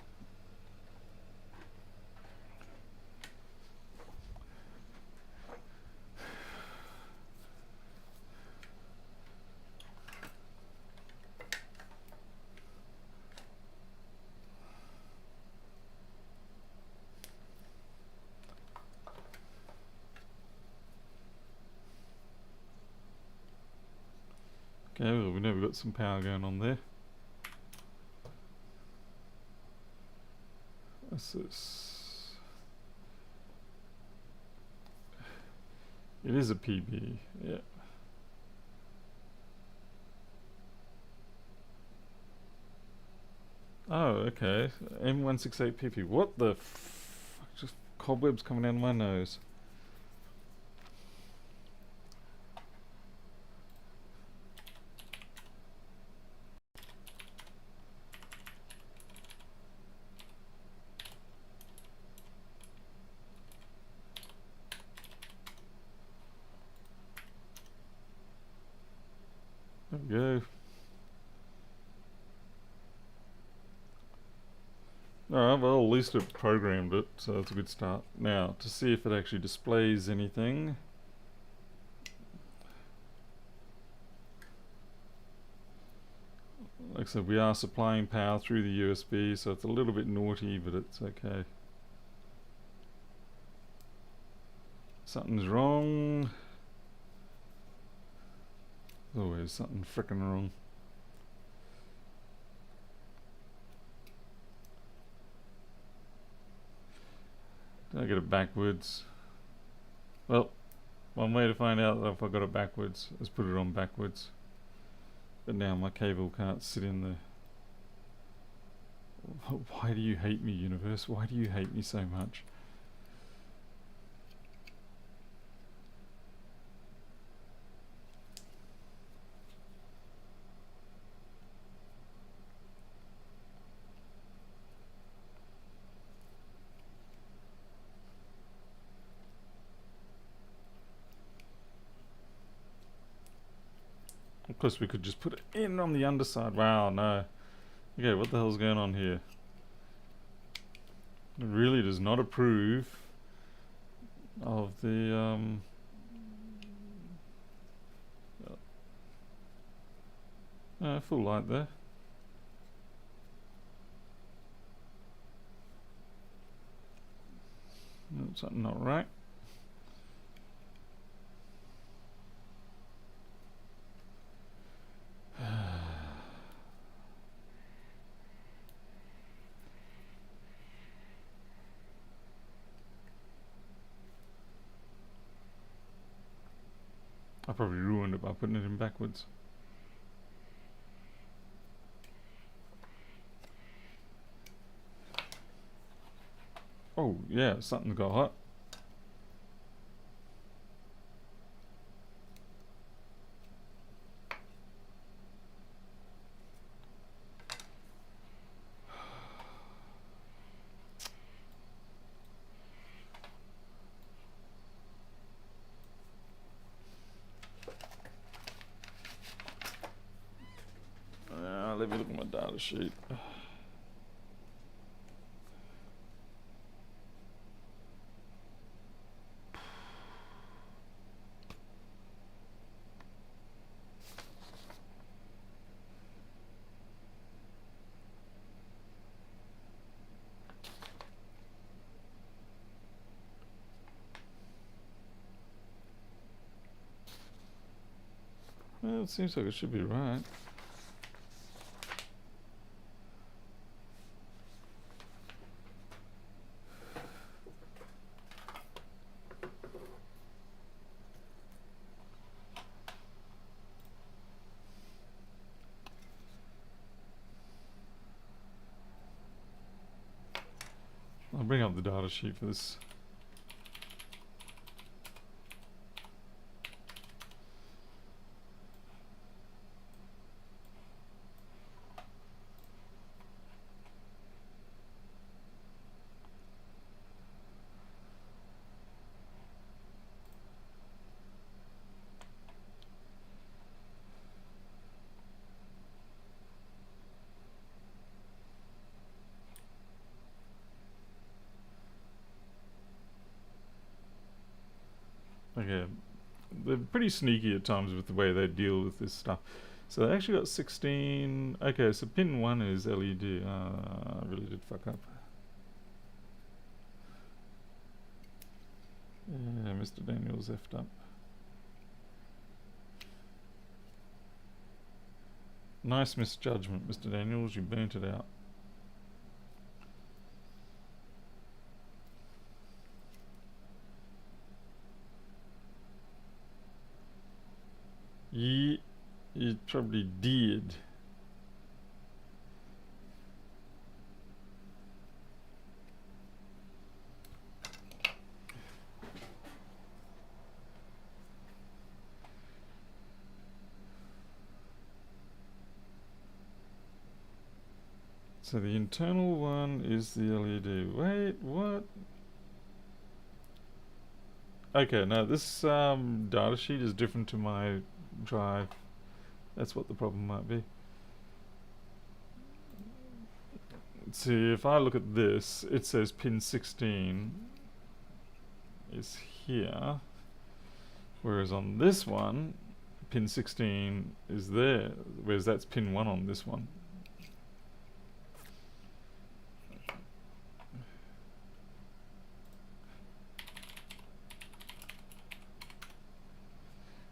Okay, well, we know we've got some power going on there. What's this? It is a PB, yeah. Oh, okay. M168PP. What the f... Just cobwebs coming out of my nose. There we go. Alright, well, at least it programmed it, so that's a good start. Now, to see if it actually displays anything. Like I said, we are supplying power through the USB, so it's a little bit naughty, but it's okay. Something's wrong. There's always something frickin' wrong. Did I get it backwards? Well, one way to find out if I got it backwards is put it on backwards. But now my cable can't sit in the... Why do you hate me, universe? Why do you hate me so much? Of course we could just put it in on the underside. Wow, no. Okay, what the hell's going on here? It really does not approve of the full light there. Something not right. I probably ruined it by putting it in backwards. Oh yeah, something got hot. Let me look at my data sheet. Well, it seems like it should be right. I'll bring up the data sheet for this. Okay, they're pretty sneaky at times with the way they deal with this stuff. So they actually got 16. Okay, so pin 1 is LED. I really did fuck up. Yeah, Mr. Daniels effed up. Nice misjudgment, Mr. Daniels. You burnt it out. Yeah, you probably did. So the internal one is the LED. Wait, what? Okay, now this data sheet is different to my drive. That's what the problem might be. See, if I look at this, it says pin 16 is here, whereas on this one, pin 16 is there, whereas that's pin 1 on this one.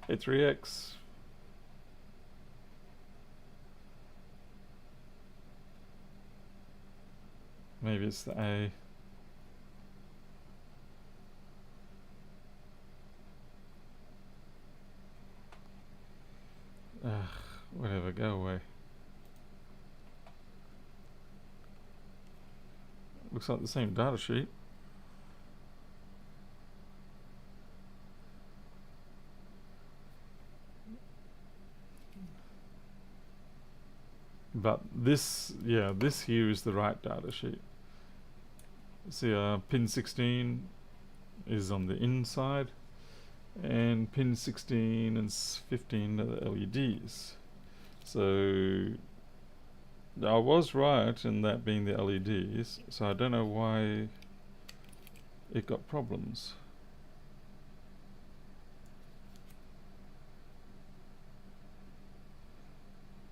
A3X. Maybe it's the A. Ugh, whatever, go away. Looks like the same data sheet. But this, yeah, this here is the right data sheet. See, pin 16 is on the inside, and pin 16 and 15 are the LEDs. So I was right in that being the LEDs, so I don't know why it got problems.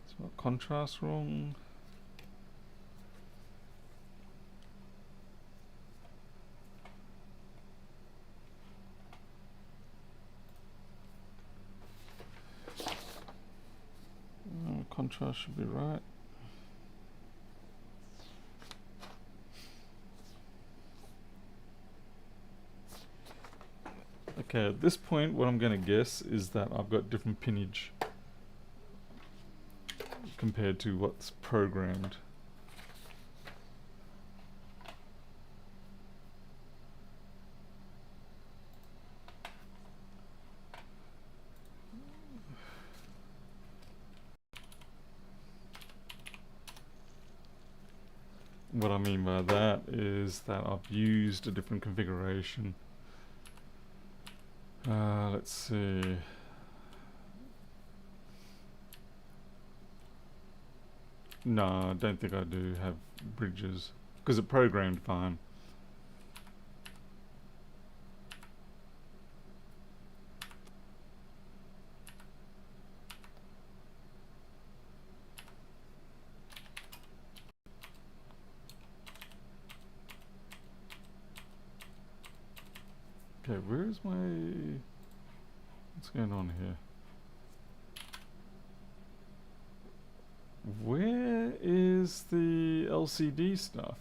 It's got contrast wrong. Contrast should be right. Okay, at this point what I'm going to guess is that I've got different pinnage compared to what's programmed. What I mean by that is that I've used a different configuration. Let's see. No, I don't think I do have bridges because it programmed fine. Okay, where's my... what's going on here? Where is the LCD stuff?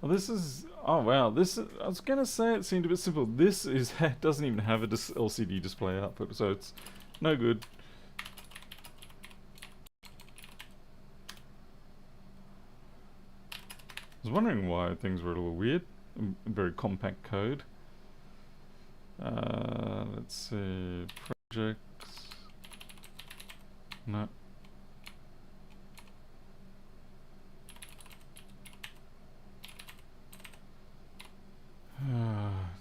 Well, this is... oh wow, this is, I was gonna say it seemed a bit simple. This is doesn't even have a LCD display output, so it's no good. I was wondering why things were a little weird. Very compact code. Let's see, projects. No.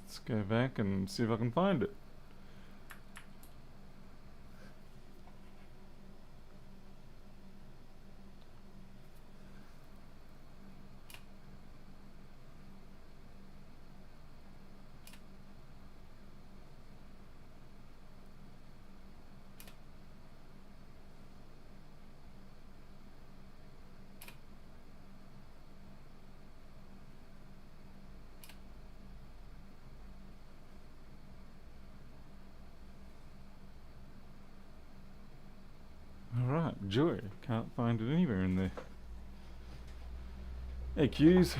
Let's go back and see if I can find it. Alright, joy. Can't find it anywhere in there. Hey, Q's.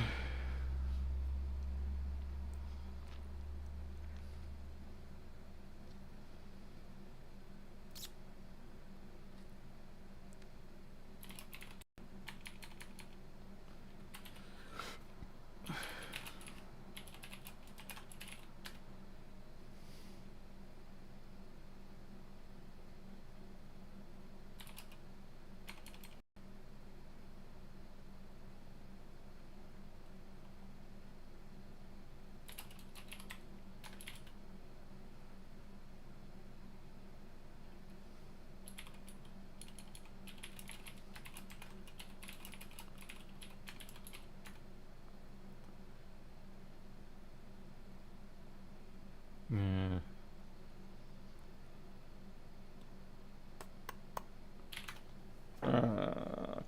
Yeah.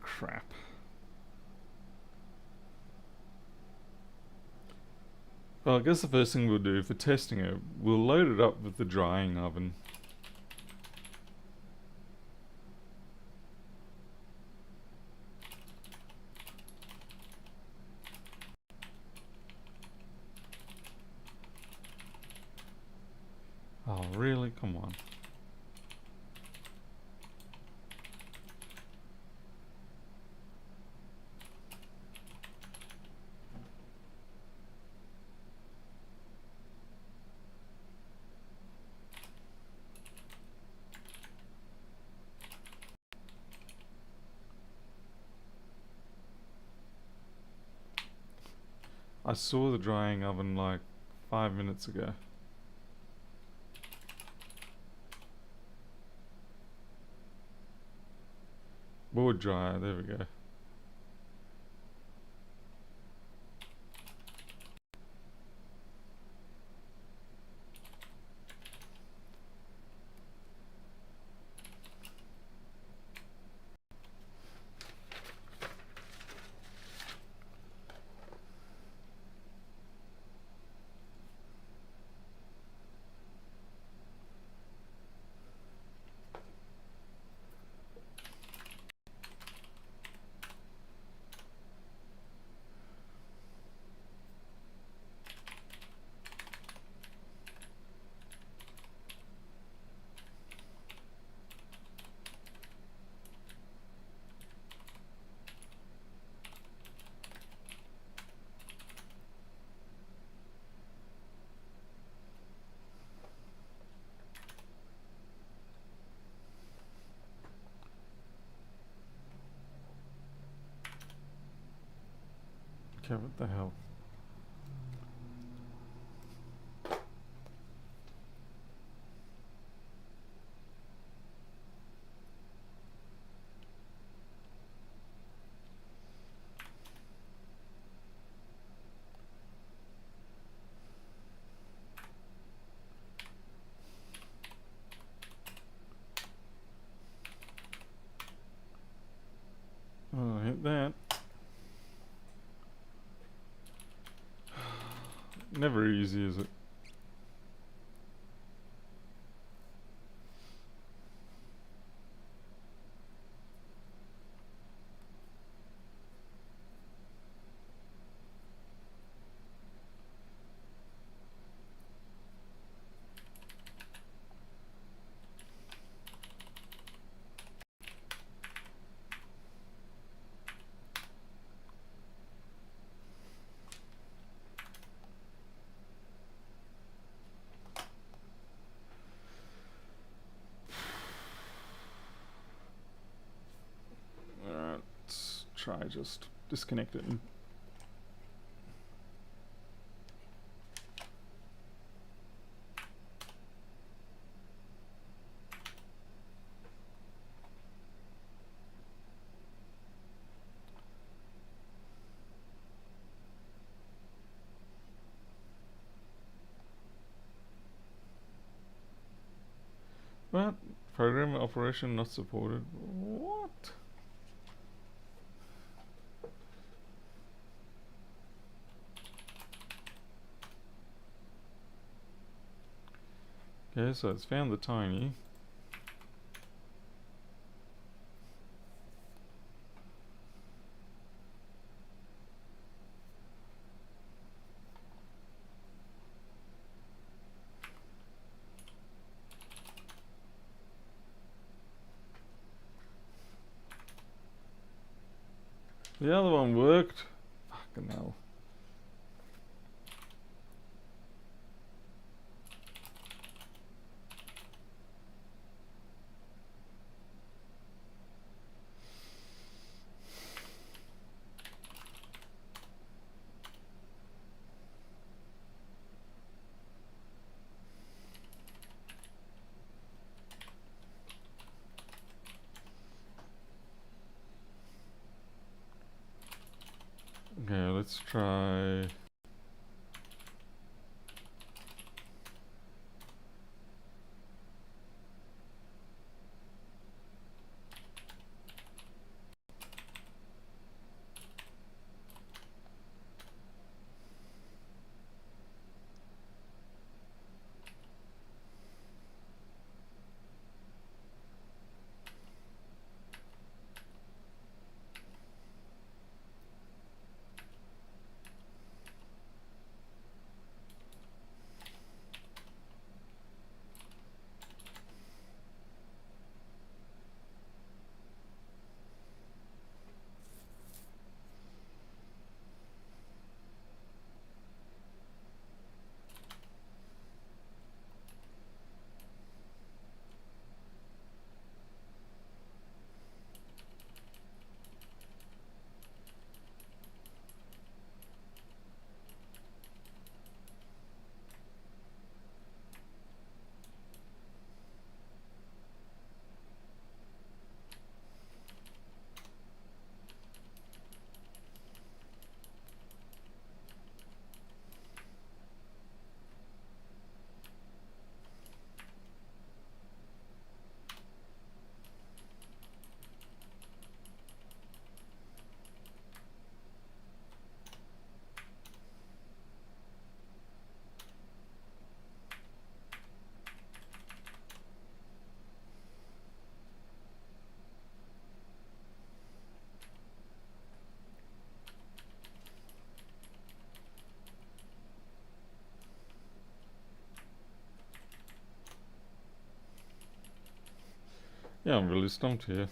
Crap. Well, I guess the first thing we'll do for testing it, we'll load it up with the drying oven. Oh, really? Come on. I saw the drying oven like 5 minutes ago. Board dryer, there we go. Okay, what the hell? Oh, hit that. Never easy, is it? Alright, let's try just disconnect it. What? Program operation not supported. What? Okay, so it's found the tiny. The other one worked. Fucking hell. Okay, let's try. Yeah, I'm really stumped here.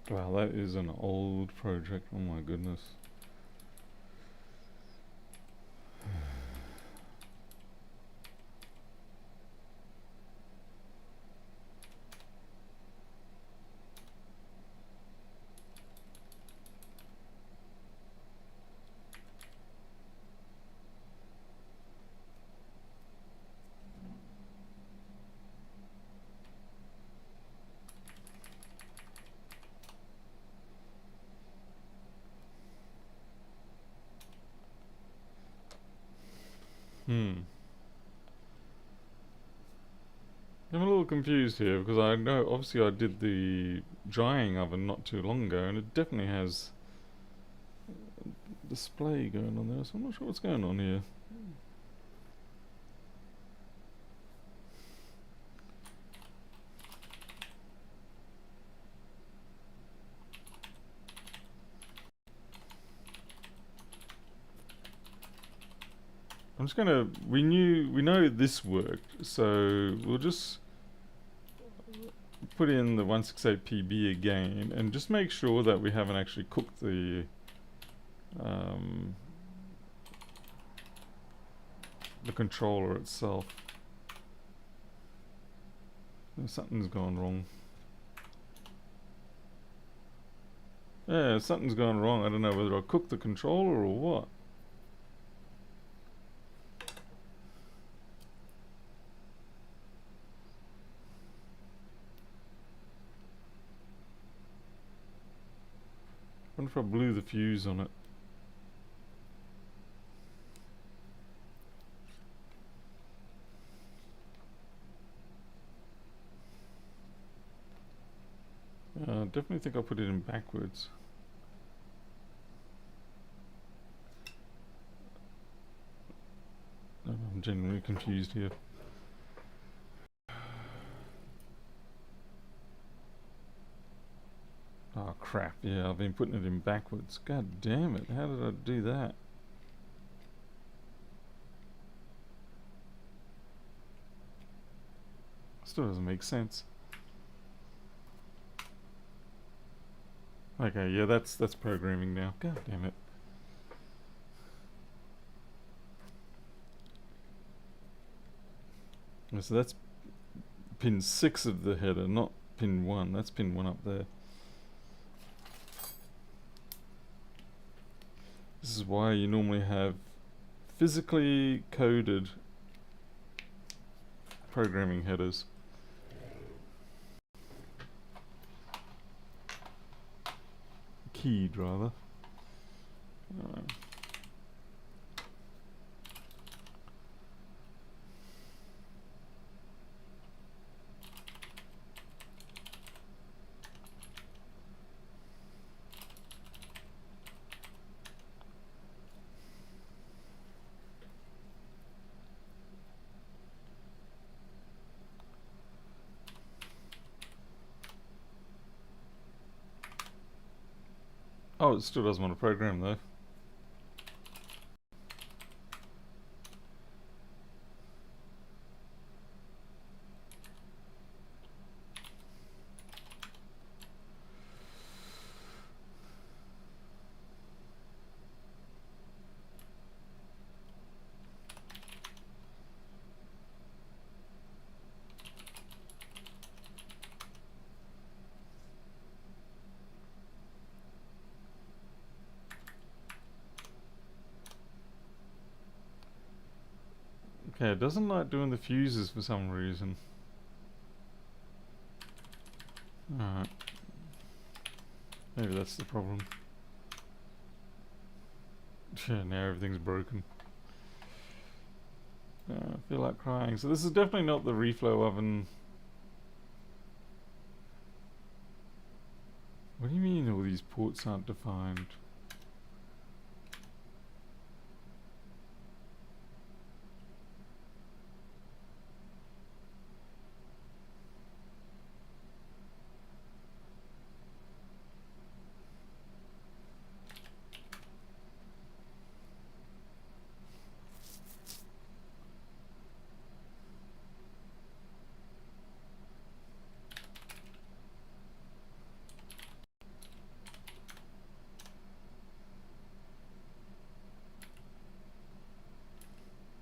Wow, that is an old project. Oh my goodness. I'm a little confused here because I know obviously I did the drying oven not too long ago and it definitely has display going on there, so I'm not sure what's going on here. I'm just gonna, we know this worked, so we'll just put in the 168PB again and just make sure that we haven't actually cooked um, the controller itself. Something's gone wrong. Yeah, something's gone wrong. I don't know whether I cooked the controller or what. I wonder if I blew the fuse on it. I definitely think I put it in backwards. I'm genuinely confused here. Oh crap, yeah, I've been putting it in backwards. God damn it, how did I do that? Still doesn't make sense. Okay, yeah, that's programming now. God damn it. So that's pin 6 of the header, not pin 1. That's pin 1 up there. This is why you normally have physically coded programming headers. Keyed, rather. Oh, it still doesn't want to program though. Okay, it doesn't like doing the fuses for some reason. Alright. Maybe that's the problem. Yeah, now everything's broken. I feel like crying. So this is definitely not the reflow oven. What do you mean all these ports aren't defined?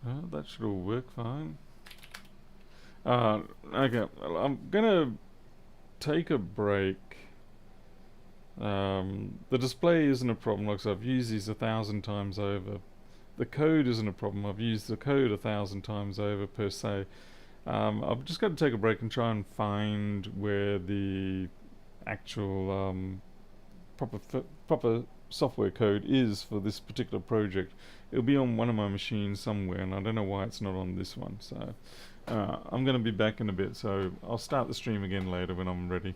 Well, that should all work fine. Okay, well, I'm gonna take a break. The display isn't a problem, like I said, I've used these 1,000 times over. The code isn't a problem, I've used the code 1,000 times over per se. I've just got to take a break and try and find where the actual proper software code is for this particular project. It'll be on one of my machines somewhere, and I don't know why it's not on this one. So I'm going to be back in a bit, so I'll start the stream again later when I'm ready.